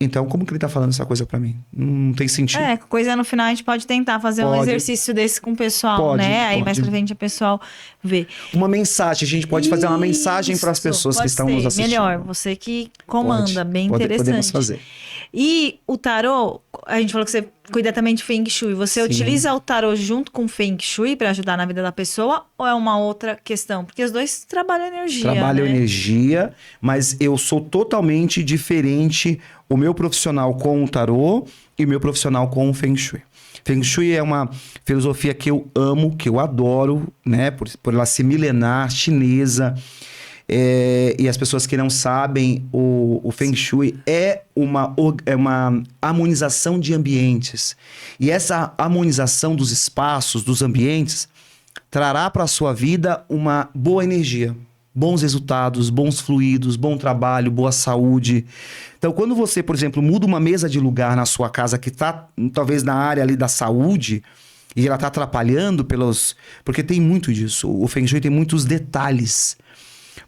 Então, como que ele tá falando essa coisa para mim? Não tem sentido. Coisa no final a gente pode tentar fazer um exercício desse com o pessoal, né? Aí mais pra frente o pessoal vê. Uma mensagem, a gente pode fazer uma mensagem para as pessoas que estão nos assistindo. Melhor, você que comanda, bem interessante. Podemos fazer. E o tarô, a gente falou que você cuida também de Feng Shui. Você utiliza o tarô junto com o Feng Shui para ajudar na vida da pessoa ou é uma outra questão? Porque os dois trabalham energia, Trabalham né? energia, mas eu sou totalmente diferente o meu profissional com o tarô e o meu profissional com o Feng Shui. Feng Shui é uma filosofia que eu amo, que eu adoro, né? Por ela ser milenar, chinesa. E as pessoas que não sabem, o Feng Shui é uma harmonização de ambientes. E essa harmonização dos espaços, dos ambientes, trará para a sua vida uma boa energia, bons resultados, bons fluidos, bom trabalho, boa saúde. Então, quando você, por exemplo, muda uma mesa de lugar na sua casa que está talvez na área ali da saúde e ela está atrapalhando porque tem muito disso. O Feng Shui tem muitos detalhes.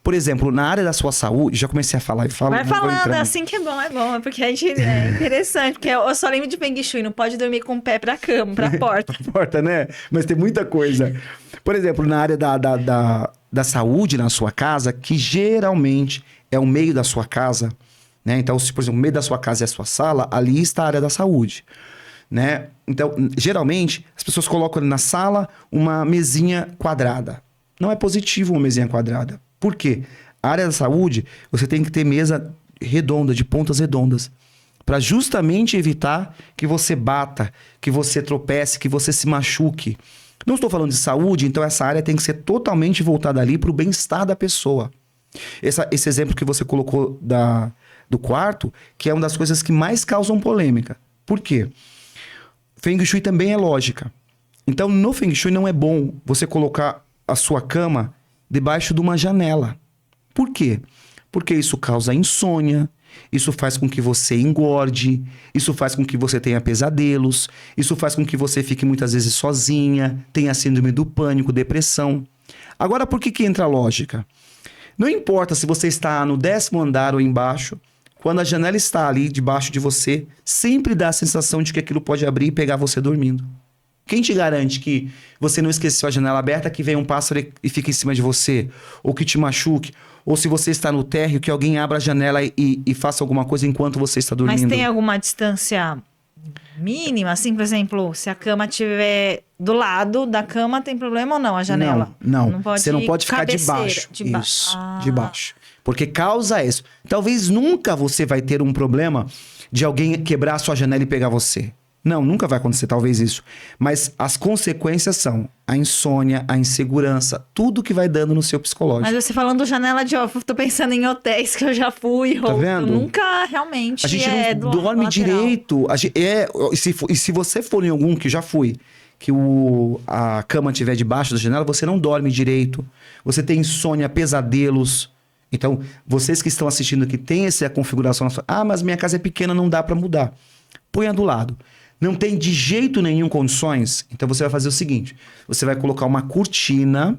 Por exemplo, na área da sua saúde, já comecei a falar e falo. Vai falando, é assim que é bom, porque a gente é interessante, porque eu só lembro de Feng Shui, não pode dormir com o pé pra cama, pra porta. Pra porta, né? Mas tem muita coisa. Por exemplo, na área da saúde na sua casa, que geralmente é o meio da sua casa, né? Então, se, por exemplo, o meio da sua casa é a sua sala, ali está a área da saúde, né? Então, geralmente, as pessoas colocam ali na sala uma mesinha quadrada. Não é positivo uma mesinha quadrada. Por quê? A área da saúde, você tem que ter mesa redonda, de pontas redondas, para justamente evitar que você bata, que você tropece, que você se machuque. Não estou falando de saúde, então essa área tem que ser totalmente voltada ali para o bem-estar da pessoa. Esse exemplo que você colocou do quarto, que é uma das coisas que mais causam polêmica. Por quê? Feng Shui também é lógica. Então, no Feng Shui não é bom você colocar a sua cama debaixo de uma janela. Por quê? Porque isso causa insônia, isso faz com que você engorde, isso faz com que você tenha pesadelos, isso faz com que você fique muitas vezes sozinha, tenha síndrome do pânico, depressão. Agora, por que entra a lógica? Não importa se você está no 10º andar ou embaixo, quando a janela está ali debaixo de você, sempre dá a sensação de que aquilo pode abrir e pegar você dormindo. Quem te garante que você não esqueceu a janela aberta, que vem um pássaro e fica em cima de você? Ou que te machuque? Ou se você está no térreo, que alguém abra a janela e faça alguma coisa enquanto você está dormindo? Mas tem alguma distância mínima? Assim, por exemplo, se a cama estiver do lado da cama, tem problema ou não a janela? Não você não pode ficar debaixo. Debaixo. Porque causa isso. Talvez nunca você vai ter um problema de alguém quebrar a sua janela e pegar você. Não, nunca vai acontecer talvez isso. Mas as consequências são a insônia, a insegurança, tudo que vai dando no seu psicológico. Mas você falando janela de office, tô pensando em hotéis que eu já fui. Tá vendo? Nunca realmente a gente não dorme direito. E se você for em algum, que já fui, que a cama estiver debaixo da janela, você não dorme direito. Você tem insônia, pesadelos. Então, vocês que estão assistindo aqui, tem essa configuração. Mas minha casa é pequena, não dá para mudar. Ponha do lado. Não tem de jeito nenhum condições, então você vai fazer o seguinte, você vai colocar uma cortina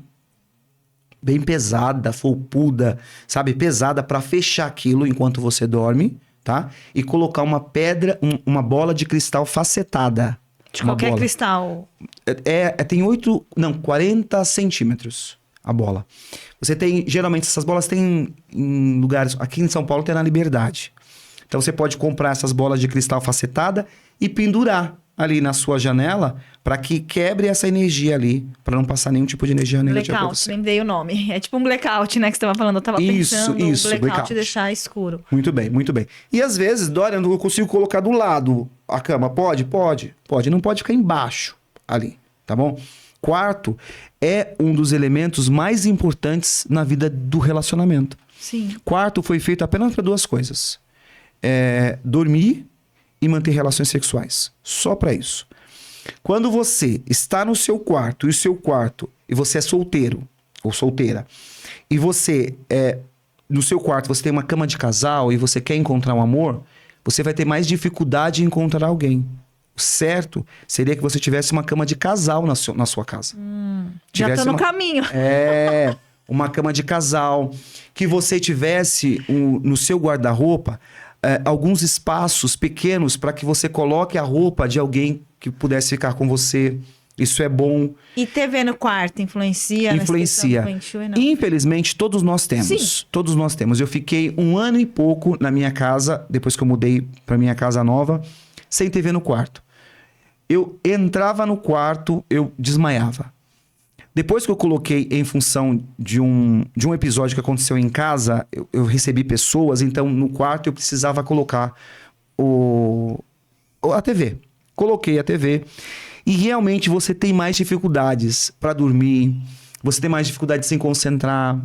bem pesada, felpuda, sabe, pesada para fechar aquilo enquanto você dorme, tá? E colocar uma pedra, uma bola de cristal facetada. De qualquer cristal? Tem 40 centímetros a bola. Você tem, geralmente essas bolas tem em lugares, aqui em São Paulo tem na Liberdade. Então você pode comprar essas bolas de cristal facetada e pendurar ali na sua janela para que quebre essa energia ali, para não passar nenhum tipo de energia negativa para Blackout, você. lembrei o nome. É tipo um blackout, né, que você tava falando. Eu tava pensando blackout deixar escuro. Muito bem, muito bem. E às vezes, Dória, eu consigo colocar do lado a cama. Pode. Não pode ficar embaixo ali, tá bom? Quarto é um dos elementos mais importantes na vida do relacionamento. Sim. Quarto foi feito apenas para 2 coisas. Dormir e manter relações sexuais. Só para isso. Quando você está no seu quarto e você é solteiro ou solteira, e você no seu quarto você tem uma cama de casal e você quer encontrar um amor, você vai ter mais dificuldade em encontrar alguém. O certo seria que você tivesse uma cama de casal na sua casa. Já tô no caminho. Uma cama de casal. Que você tivesse no seu guarda-roupa alguns espaços pequenos para que você coloque a roupa de alguém que pudesse ficar com você. Isso é bom. E TV no quarto influencia? Influencia. Infelizmente, todos nós temos. Sim. Todos nós temos. Eu fiquei 1 ano e pouco na minha casa, depois que eu mudei para minha casa nova, sem TV no quarto. Eu entrava no quarto, eu desmaiava. Depois que eu coloquei em função de um episódio que aconteceu em casa, eu recebi pessoas, então no quarto eu precisava colocar a TV. Coloquei a TV e realmente você tem mais dificuldades para dormir, você tem mais dificuldade de se concentrar,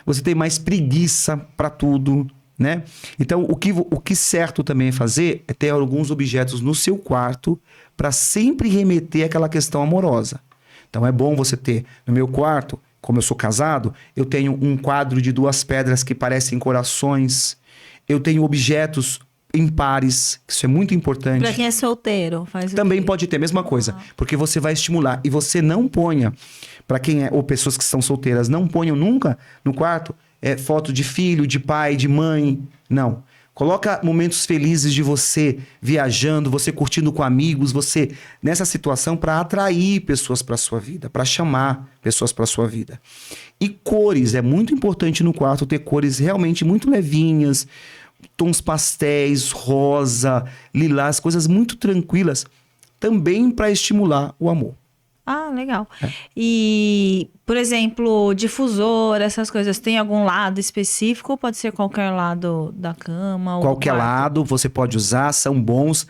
você tem mais preguiça para tudo, né? Então o que certo também é fazer é ter alguns objetos no seu quarto para sempre remeter àquela questão amorosa. Então é bom você ter no meu quarto, como eu sou casado, eu tenho um quadro de 2 pedras que parecem corações. Eu tenho objetos impares, isso é muito importante. Para quem é solteiro, faz também pode ter a mesma coisa, porque você vai estimular e você não ponha, para quem ou pessoas que estão solteiras, não ponham nunca no quarto foto de filho, de pai, de mãe, não. Coloca momentos felizes de você viajando, você curtindo com amigos, você nessa situação para atrair pessoas para sua vida, para chamar pessoas para sua vida. E cores, é muito importante no quarto ter cores realmente muito levinhas, tons pastéis, rosa, lilás, coisas muito tranquilas, também para estimular o amor. Ah, legal. E, por exemplo, difusor, essas coisas, tem algum lado específico ou pode ser qualquer lado da cama? Qualquer lado você pode usar, são bons.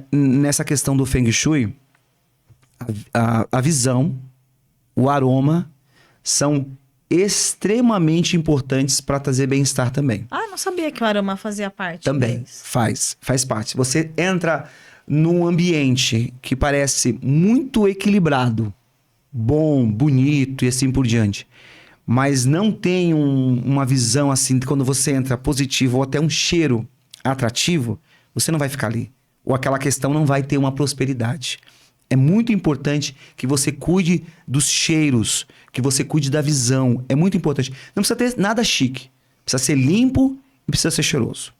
Nessa questão do Feng Shui, a visão, o aroma são extremamente importantes para trazer bem-estar também. Ah, não sabia que o aroma fazia parte. Também faz parte. Você entra num ambiente que parece muito equilibrado, bom, bonito e assim por diante, mas não tem uma visão assim, quando você entra positivo ou até um cheiro atrativo, você não vai ficar ali. Ou aquela questão não vai ter uma prosperidade. É muito importante que você cuide dos cheiros, que você cuide da visão. É muito importante. Não precisa ter nada chique. Precisa ser limpo e precisa ser cheiroso.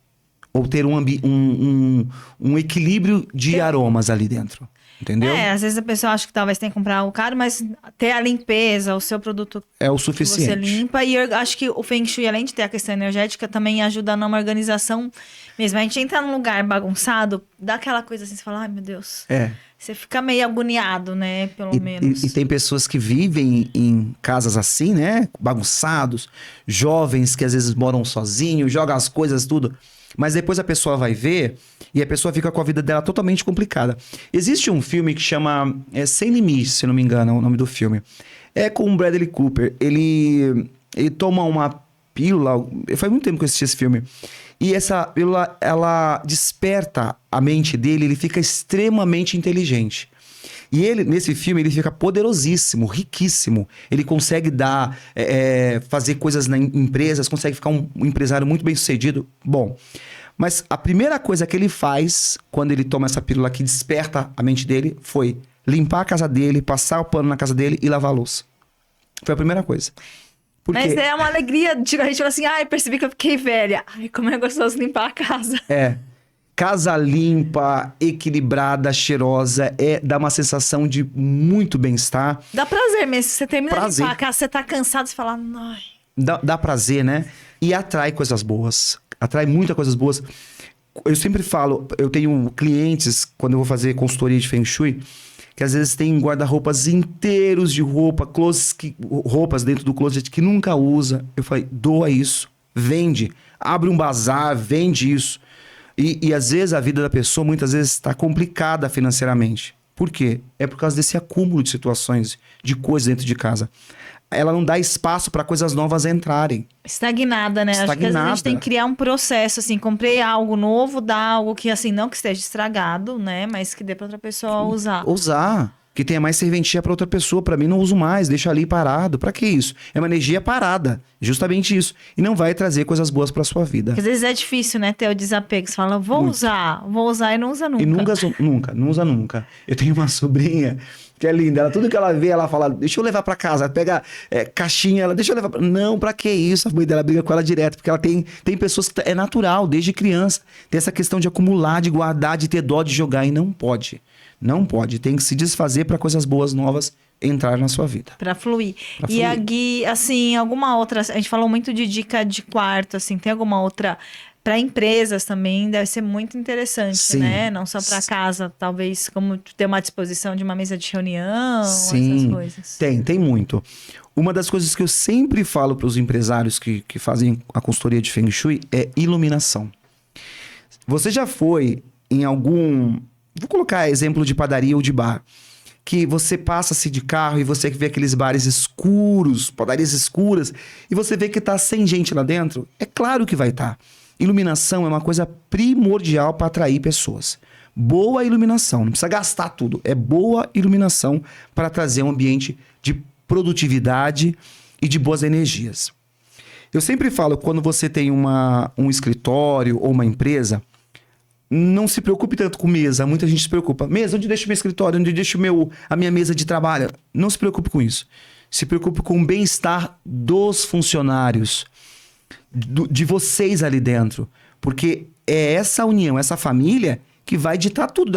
Ou ter um equilíbrio de aromas ali dentro. Entendeu? Às vezes a pessoa acha que talvez tenha que comprar algo caro, mas ter a limpeza, o seu produto é o suficiente. Você limpa. E eu acho que o Feng Shui, além de ter a questão energética, também ajuda numa organização mesmo. A gente entra num lugar bagunçado, dá aquela coisa assim, você fala, ai meu Deus. Você fica meio agoniado, né? Pelo menos. E tem pessoas que vivem em casas assim, né? Bagunçados, jovens que às vezes moram sozinhos, jogam as coisas, tudo. Mas depois a pessoa vai ver e a pessoa fica com a vida dela totalmente complicada. Existe um filme que chama Sem Limites, se não me engano, é o nome do filme. É com o Bradley Cooper. Ele toma uma pílula... Faz muito tempo que eu assisti esse filme. E essa pílula, ela desperta a mente dele, ele fica extremamente inteligente. E ele, nesse filme, ele fica poderosíssimo, riquíssimo. Ele consegue fazer coisas nas empresas, consegue ficar um empresário muito bem sucedido. Bom, mas a primeira coisa que ele faz, quando ele toma essa pílula que desperta a mente dele, foi limpar a casa dele, passar o pano na casa dele e lavar a louça. Foi a primeira coisa. Porque... Mas é uma alegria, a gente fala assim, percebi que eu fiquei velha. Ai, como é gostoso limpar a casa. Casa limpa, equilibrada, cheirosa, dá uma sensação de muito bem-estar. Dá prazer mesmo. Você termina de limpar a casa, você tá cansado, você fala, ai. Dá prazer, né? E atrai coisas boas. Atrai muitas coisas boas. Eu sempre falo, eu tenho clientes, quando eu vou fazer consultoria de Feng Shui, que às vezes tem guarda-roupas inteiros de roupa, roupas dentro do closet que nunca usa. Eu falei, doa isso, vende, abre um bazar, vende isso. E às vezes a vida da pessoa muitas vezes está complicada financeiramente. Por quê? É por causa desse acúmulo de situações, de coisas dentro de casa. Ela não dá espaço para coisas novas entrarem. Estagnada, né? Acho que às vezes a gente tem que criar um processo, assim, comprei algo novo, dá algo que, assim, não que esteja estragado, né? Mas que dê para outra pessoa usar. Usar. Que tenha mais serventia para outra pessoa. Para mim, não uso mais, deixa ali parado. Para que isso? É uma energia parada. Justamente isso. E não vai trazer coisas boas para sua vida. Porque às vezes é difícil, né? Ter o desapego. Você fala, vou usar e não usa nunca. E não usa nunca. Eu tenho uma sobrinha que é linda. Ela, tudo que ela vê, ela fala, deixa eu levar para casa. Ela pega caixinha, ela, deixa eu levar. Não, para que isso? A mãe dela briga com ela direto. Porque ela tem pessoas que é natural, desde criança. Tem essa questão de acumular, de guardar, de ter dó de jogar. E não pode. Não pode. Tem que se desfazer para coisas boas, novas, entrar na sua vida. Pra fluir. E a Gui, assim, alguma outra... A gente falou muito de dica de quarto, assim. Tem alguma outra... Para empresas também deve ser muito interessante, Sim. né? Não só para casa, talvez como ter uma disposição de uma mesa de reunião, Sim, essas coisas. Tem muito. Uma das coisas que eu sempre falo para os empresários que fazem a consultoria de Feng Shui é iluminação. Você já foi em algum... Vou colocar exemplo de padaria ou de bar. Que você passa-se de carro e você vê aqueles bares escuros, padarias escuras, e você vê que tá sem gente lá dentro. É claro que vai estar. Iluminação é uma coisa primordial para atrair pessoas. Boa iluminação, não precisa gastar tudo. É boa iluminação para trazer um ambiente de produtividade e de boas energias. Eu sempre falo, quando você tem um escritório ou uma empresa, não se preocupe tanto com mesa. Muita gente se preocupa. Mesa, onde deixo meu escritório? Onde deixo a minha mesa de trabalho? Não se preocupe com isso. Se preocupe com o bem-estar dos funcionários, de vocês ali dentro. Porque é essa união, essa família que vai ditar tudo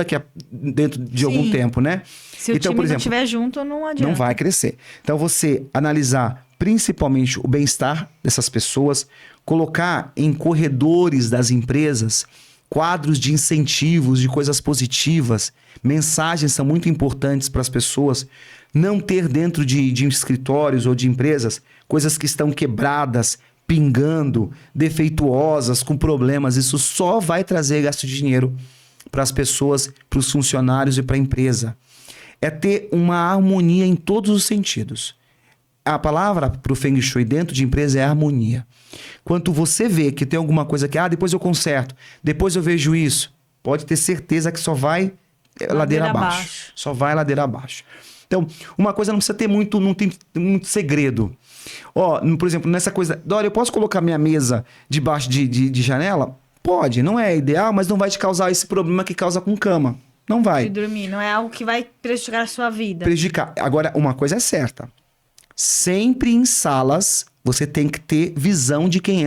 dentro de algum tempo, né? Se o time não estiver junto, não adianta. Não vai crescer. Então, você analisar principalmente o bem-estar dessas pessoas, colocar em corredores das empresas quadros de incentivos, de coisas positivas, mensagens são muito importantes para as pessoas. Não ter dentro de escritórios ou de empresas coisas que estão quebradas, pingando, defeituosas, com problemas. Isso só vai trazer gasto de dinheiro para as pessoas, para os funcionários e para a empresa. É ter uma harmonia em todos os sentidos. A palavra para o Feng Shui dentro de empresa é harmonia. Quando você vê que tem alguma coisa que, depois eu conserto, depois eu vejo isso, pode ter certeza que só vai ladeira abaixo. Só vai ladeira abaixo. Então, uma coisa não precisa ter não tem muito segredo. Por exemplo, nessa coisa, Dora, eu posso colocar minha mesa debaixo de janela? Pode, não é ideal, mas não vai te causar esse problema que causa com cama. Não vai. De dormir, não é algo que vai prejudicar a sua vida. Prejudicar. Agora, uma coisa é certa. Sempre em salas, você tem que ter visão de quem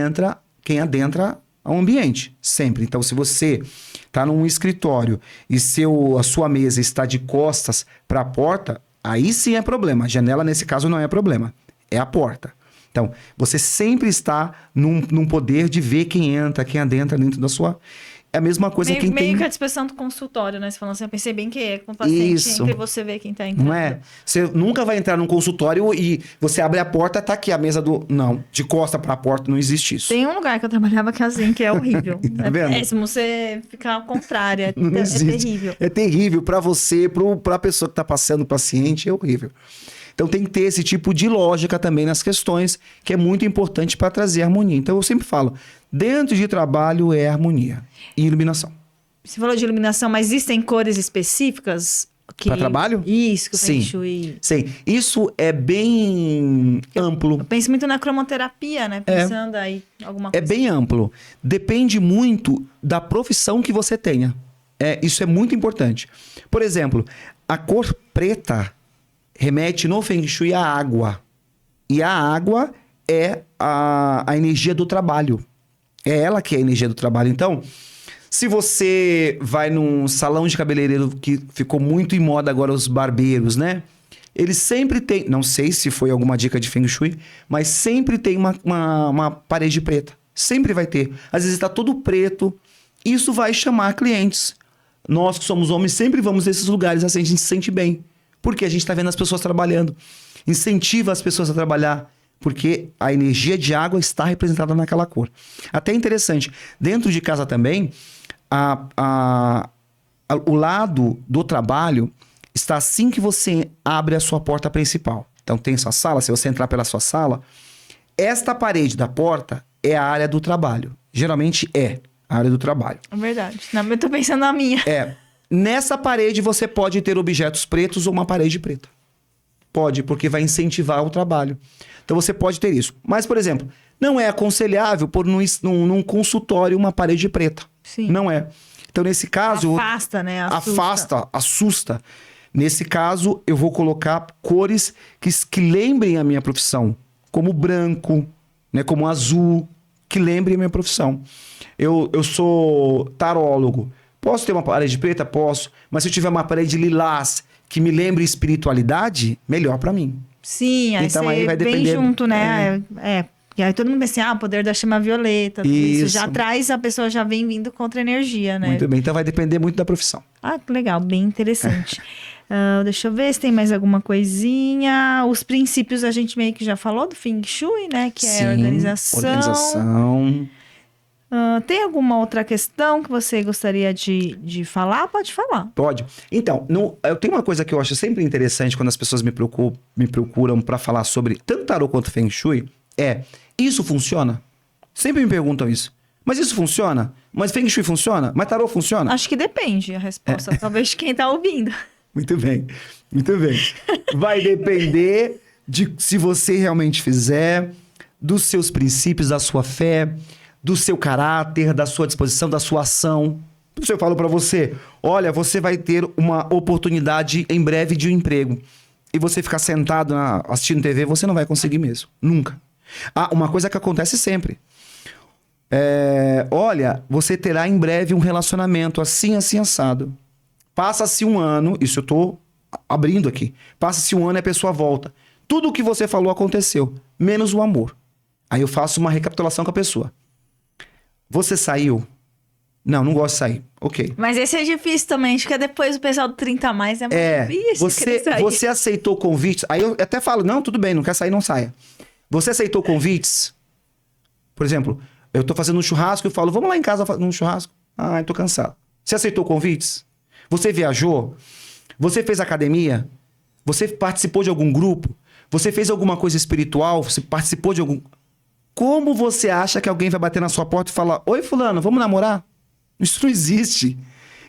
adentra ao ambiente. Sempre. Então, se você está num escritório e a sua mesa está de costas para a porta, aí sim é problema. A janela, nesse caso, não é problema. É a porta. Então, você sempre está num poder de ver quem entra, quem adentra dentro da sua... É a mesma coisa meio que a disposição do consultório, né? Você falando assim, eu pensei bem que é com o paciente, Isso. entre você ver quem está entrando. Não é? Você nunca vai entrar num consultório e você abre a porta, tá aqui a mesa do... Não, de costa para a porta, não existe isso. Tem um lugar que eu trabalhava que é assim, que é horrível. Tá vendo? É péssimo, você ficar ao contrário, é terrível. É terrível para você, para a pessoa que está passando, o paciente, é horrível. Então tem que ter esse tipo de lógica também nas questões, que é muito importante para trazer harmonia. Então eu sempre falo, dentro de trabalho é harmonia e iluminação. Você falou de iluminação, mas existem cores específicas? Para trabalho? Isso, que o Feng Sim. Shui... Sim, isso é bem amplo. Eu penso muito na cromoterapia, né? Pensando aí alguma coisa. É bem amplo. Depende muito da profissão que você tenha. Isso é muito importante. Por exemplo, a cor preta remete no Feng Shui à água. E a água é a energia do trabalho. É ela que é a energia do trabalho. Então, se você vai num salão de cabeleireiro que ficou muito em moda agora, os barbeiros, né? Eles sempre têm, não sei se foi alguma dica de Feng Shui, mas sempre tem uma parede preta. Sempre vai ter. Às vezes está todo preto, Isso vai chamar clientes. Nós que somos homens sempre vamos nesses lugares assim, a gente se sente bem. Porque a gente está vendo as pessoas trabalhando. Incentiva as pessoas a trabalhar. Porque a energia de água está representada naquela cor. Até interessante. Dentro de casa também, o lado do trabalho está assim que você abre a sua porta principal. Então tem sua sala, se você entrar pela sua sala, esta parede da porta é a área do trabalho. Geralmente é a área do trabalho. É verdade. Não, eu tô pensando na minha. Nessa parede você pode ter objetos pretos ou uma parede preta. Pode, porque vai incentivar o trabalho. Então você pode ter isso. Mas, por exemplo, não é aconselhável pôr num consultório uma parede preta. Sim. Não é. Então, nesse caso... Afasta, né? Afasta, assusta. Nesse caso, eu vou colocar cores que lembrem a minha profissão. Como branco, né? Como azul, que lembrem a minha profissão. Eu sou tarólogo. Posso ter uma parede preta? Posso. Mas se eu tiver uma parede lilás que me lembre espiritualidade, melhor pra mim. Sim, aí então, você aí vai vem depender... junto, né? E aí todo mundo pensa assim, o poder da chama violeta, tudo isso já traz, a pessoa já vem vindo contra a energia, né? Muito bem, então vai depender muito da profissão. Ah, que legal, bem interessante. Deixa eu ver se tem mais alguma coisinha. Os princípios a gente meio que já falou do Feng Shui, né? Que é organização. Tem alguma outra questão que você gostaria de falar? Pode falar. Pode. Então, eu tenho uma coisa que eu acho sempre interessante quando as pessoas me procuram para falar sobre tanto tarô quanto Feng Shui, isso funciona? Sempre me perguntam isso. Mas isso funciona? Mas Feng Shui funciona? Mas tarô funciona? Acho que depende a resposta, talvez de quem tá ouvindo. Muito bem, muito bem. Vai depender de se você realmente fizer, dos seus princípios, da sua fé, do seu caráter, da sua disposição, da sua ação. Se eu falo para você, olha, você vai ter uma oportunidade em breve de um emprego. E você ficar sentado assistindo TV, você não vai conseguir mesmo. Nunca. Uma coisa que acontece sempre. Olha, você terá em breve um relacionamento assim, assim, assado. Passa-se um ano, isso eu tô abrindo aqui. Passa-se um ano e a pessoa volta. Tudo o que você falou aconteceu, menos o amor. Aí eu faço uma recapitulação com a pessoa. Você saiu? Não gosto de sair. Ok. Mas esse é difícil também, porque depois o pessoal do 30 a mais é muito difícil. Você aceitou convites? Aí eu até falo, não, tudo bem, não quer sair, não saia. Você aceitou convites? Por exemplo, eu tô fazendo um churrasco e falo, vamos lá em casa num churrasco? Eu tô cansado. Você aceitou convites? Você viajou? Você fez academia? Você participou de algum grupo? Você fez alguma coisa espiritual? Você participou de algum... Como você acha que alguém vai bater na sua porta e falar, oi fulano, vamos namorar? Isso não existe.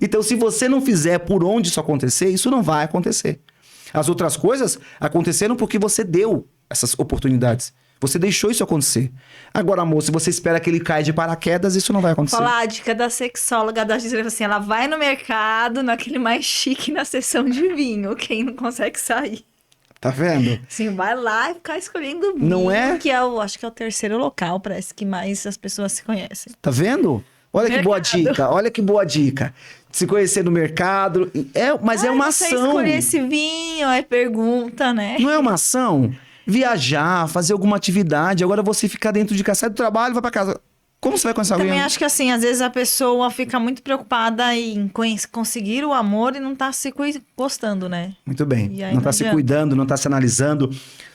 Então, se você não fizer por onde isso acontecer, isso não vai acontecer. As outras coisas aconteceram porque você deu essas oportunidades. Você deixou isso acontecer. Agora, amor, se você espera que ele caia de paraquedas, isso não vai acontecer. Falar a dica da sexóloga da Gisele, assim, ela vai no mercado, naquele mais chique, na seção de vinho, quem não consegue sair. Tá vendo? Sim, vai lá e ficar escolhendo vinho. Não é? Que acho que é o terceiro local, parece que mais as pessoas se conhecem. Tá vendo? Olha que boa dica, olha que boa dica. Se conhecer no mercado, mas é uma ação. Você escolher esse vinho, aí pergunta, né? Não é uma ação? Viajar, fazer alguma atividade, agora você ficar dentro de casa, sai do trabalho, vai pra casa. Como você vai conhecer alguém? Também acho que assim, às vezes a pessoa fica muito preocupada em conseguir o amor e não tá se gostando, né? Muito bem. Não tá se cuidando, não tá se analisando.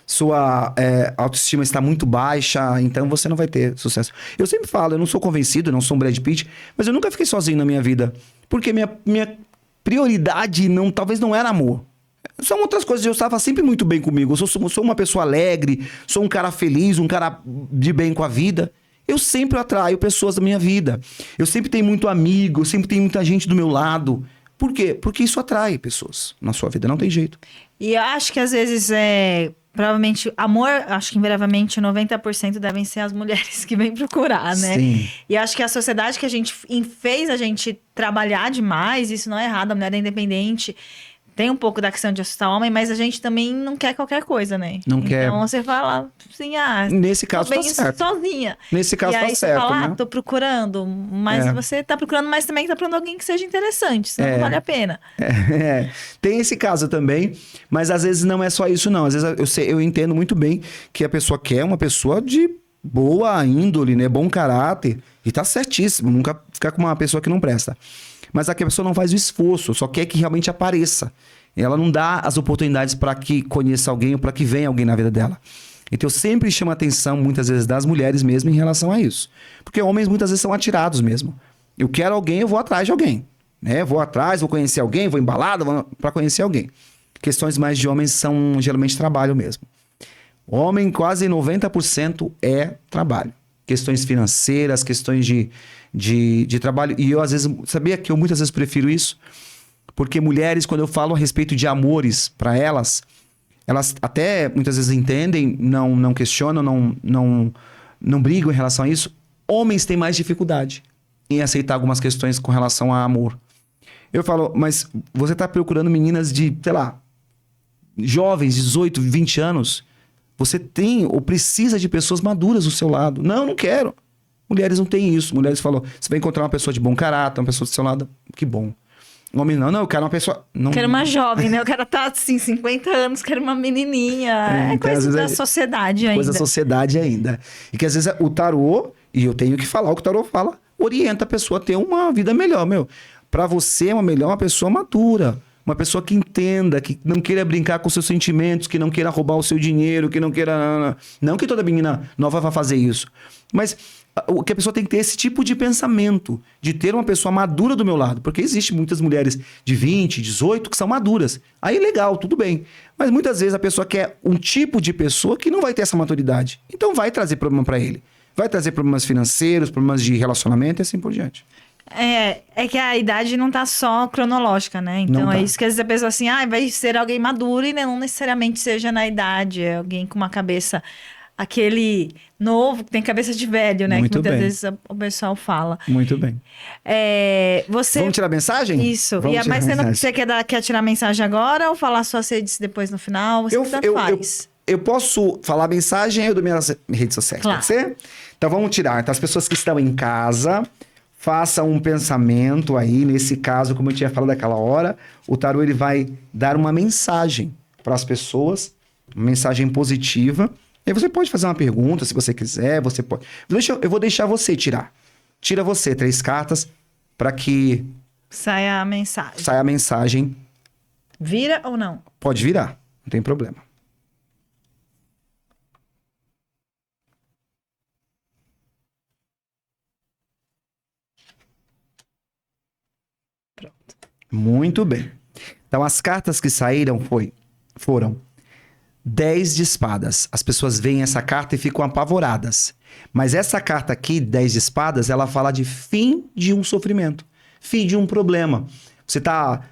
Sua autoestima está muito baixa, então você não vai ter sucesso. Eu sempre falo, eu não sou convencido, não sou um Brad Pitt, mas eu nunca fiquei sozinho na minha vida. Porque minha prioridade talvez não era amor. São outras coisas, eu estava sempre muito bem comigo. Eu sou uma pessoa alegre, sou um cara feliz, um cara de bem com a vida. Eu sempre atraio pessoas da minha vida. Eu sempre tenho muito amigo, eu sempre tenho muita gente do meu lado. Por quê? Porque isso atrai pessoas na sua vida, não tem jeito. E eu acho que às vezes provavelmente, amor, acho que invariavelmente 90% devem ser as mulheres que vêm procurar, né? Sim. E acho que a sociedade que a gente fez a gente trabalhar demais, isso não é errado, a mulher é independente. Tem um pouco da questão de assustar o homem, mas a gente também não quer qualquer coisa, né? Não quer. Então você fala assim, nesse caso tá certo. Sozinha. Nesse caso tá certo, E aí você fala, né? Tô procurando. Mas você tá procurando, mas também tá procurando alguém que seja interessante, senão não vale a pena. Tem esse caso também, mas às vezes não é só isso não. Às vezes eu entendo muito bem que a pessoa quer uma pessoa boa índole, né? Bom caráter. E tá certíssimo, nunca ficar com uma pessoa que não presta. Mas aqui a pessoa não faz o esforço, só quer que realmente apareça. Ela não dá as oportunidades para que conheça alguém ou para que venha alguém na vida dela. Então eu sempre chamo a atenção, muitas vezes, das mulheres mesmo em relação a isso. Porque homens muitas vezes são atirados mesmo. Eu quero alguém, eu vou atrás de alguém. Né? Vou atrás, vou conhecer alguém, vou embalada para conhecer alguém. Questões mais de homens são geralmente trabalho mesmo. Homem, quase 90% é trabalho. Questões financeiras, questões de trabalho. E eu, às vezes, sabia que eu muitas vezes prefiro isso? Porque mulheres, quando eu falo a respeito de amores para elas até muitas vezes entendem, não questionam, não brigam em relação a isso. Homens têm mais dificuldade em aceitar algumas questões com relação a amor. Eu falo, mas você está procurando meninas de, sei lá, jovens, 18, 20 anos. Você tem ou precisa de pessoas maduras do seu lado. Não quero. Mulheres não têm isso. Mulheres falam, você vai encontrar uma pessoa de bom caráter, uma pessoa do seu lado. Que bom. Homem não, eu quero uma pessoa... Não... Quero uma jovem, né? Eu quero estar assim, 50 anos, quero uma menininha. Então, coisa da sociedade ainda. Coisa da sociedade ainda. E que às vezes o tarô, e eu tenho que falar o que o tarô fala, orienta a pessoa a ter uma vida melhor, Pra você, uma pessoa madura. Uma pessoa que entenda, que não queira brincar com seus sentimentos, que não queira roubar o seu dinheiro, que não queira... Não que toda menina nova vá fazer isso. Mas o que a pessoa tem que ter esse tipo de pensamento, de ter uma pessoa madura do meu lado. Porque existe muitas mulheres de 20, 18 que são maduras. Aí legal, tudo bem. Mas muitas vezes a pessoa quer um tipo de pessoa que não vai ter essa maturidade. Então vai trazer problema para ele. Vai trazer problemas financeiros, problemas de relacionamento e assim por diante. É que a idade não tá só cronológica, né? Então Não é tá. isso que às vezes a pessoa assim, vai ser alguém maduro e não necessariamente seja na idade. É alguém com uma cabeça, aquele novo, que tem cabeça de velho, né? Muito que muitas bem. vezes o pessoal fala. Muito bem. Vamos tirar a mensagem? Isso. Vamos tirar Mas a mensagem. você quer tirar a mensagem agora ou falar suas redes depois no final? Você tanto faz. Eu posso falar a mensagem e eu dou minhas redes sociais, Claro. pode ser? Então vamos tirar. Então as pessoas que estão em casa, façam um pensamento aí, nesse caso, como eu tinha falado daquela hora, o tarô ele vai dar uma mensagem para as pessoas, uma mensagem positiva. E aí você pode fazer uma pergunta, se você quiser, você pode... Eu vou deixar você tirar. Tira você 3 cartas para que Saia a mensagem. saia a mensagem. Vira ou não? Pode virar, não tem problema. Pronto. Muito bem. Então, as cartas que saíram foram 10 de espadas. As pessoas veem essa carta e ficam apavoradas. Mas essa carta aqui, 10 de espadas, ela fala de fim de um sofrimento. Fim de um problema. Você está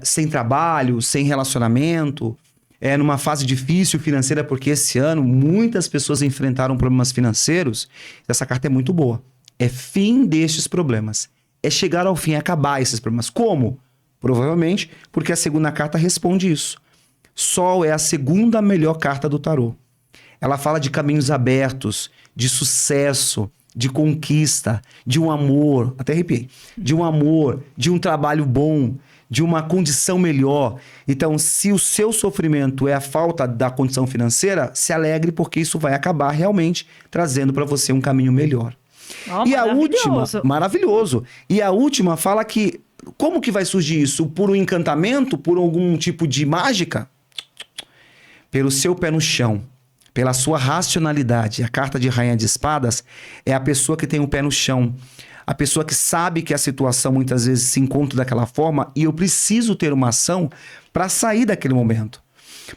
sem trabalho, sem relacionamento, numa fase difícil financeira, porque esse ano muitas pessoas enfrentaram problemas financeiros. Essa carta é muito boa. É fim destes problemas. É chegar ao fim, acabar esses problemas. Como? Provavelmente porque a segunda carta responde isso. Sol é a segunda melhor carta do tarô. Ela fala de caminhos abertos, de sucesso, de conquista, de um amor, até arrepiei, de um amor, de um trabalho bom, de uma condição melhor. Então, se o seu sofrimento é a falta da condição financeira, se alegre porque isso vai acabar realmente trazendo para você um caminho melhor. Oh, E a última, maravilhoso. maravilhoso. E a última fala que, como que vai surgir isso? Por um encantamento? Por algum tipo de mágica? Pelo seu pé no chão, pela sua racionalidade. A carta de Rainha de Espadas é a pessoa que tem o pé no chão. A pessoa que sabe que a situação muitas vezes se encontra daquela forma e eu preciso ter uma ação para sair daquele momento.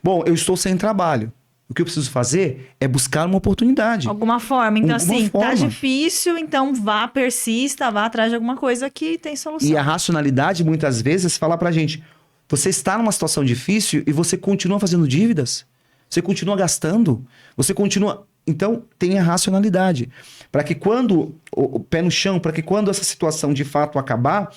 Bom, eu estou sem trabalho. O que eu preciso fazer é buscar uma oportunidade. Alguma forma. Então, Alguma assim, forma. tá difícil, então persista, vá atrás de alguma coisa que tem solução. E a racionalidade, muitas vezes, fala pra gente, você está numa situação difícil e você continua fazendo dívidas, você continua gastando, você continua... Então, tenha racionalidade. Para que quando o pé no chão, para que quando essa situação de fato acabar,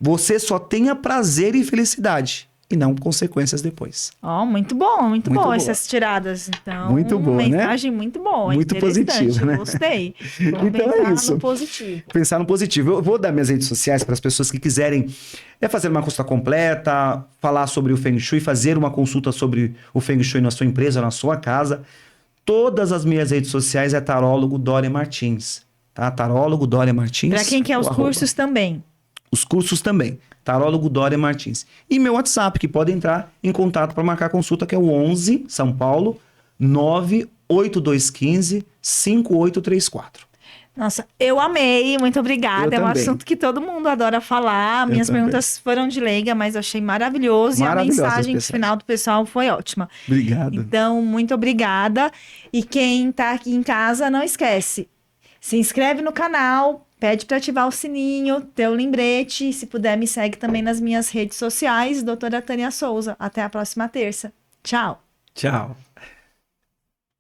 você só tenha prazer e felicidade. E não consequências depois. Ó, muito bom, muito Muito bom boa. essas tiradas. Então, Muito boa, né? mensagem muito boa, Muito interessante, positiva, né? Gostei. Vamos Então é pensar isso. no positivo. Pensar no positivo. Eu vou dar minhas redes sociais para as pessoas que quiserem fazer uma consulta completa, falar sobre o Feng Shui, fazer uma consulta sobre o Feng Shui na sua empresa, na sua casa. Todas as minhas redes sociais é Tarólogo Dória Martins, tá? Tarólogo Dória Martins. Para quem quer os arroba. cursos também. Os cursos também. Tarólogo Dória Martins. E meu WhatsApp, que pode entrar em contato para marcar consulta, que é o 11 São Paulo 98215 5834. Nossa, eu amei, muito obrigada. Eu É um também. assunto que todo mundo adora falar. Eu Minhas também. perguntas foram de leiga, mas eu achei maravilhoso. Maravilhosa E a as mensagem mensagens. final do pessoal foi ótima. Obrigado. Então, muito obrigada. E quem tá aqui em casa, não esquece. Se inscreve no canal, pede para ativar o sininho, ter o lembrete. Se puder, me segue também nas minhas redes sociais, doutora Tânia Souza. Até a próxima terça. Tchau. Tchau.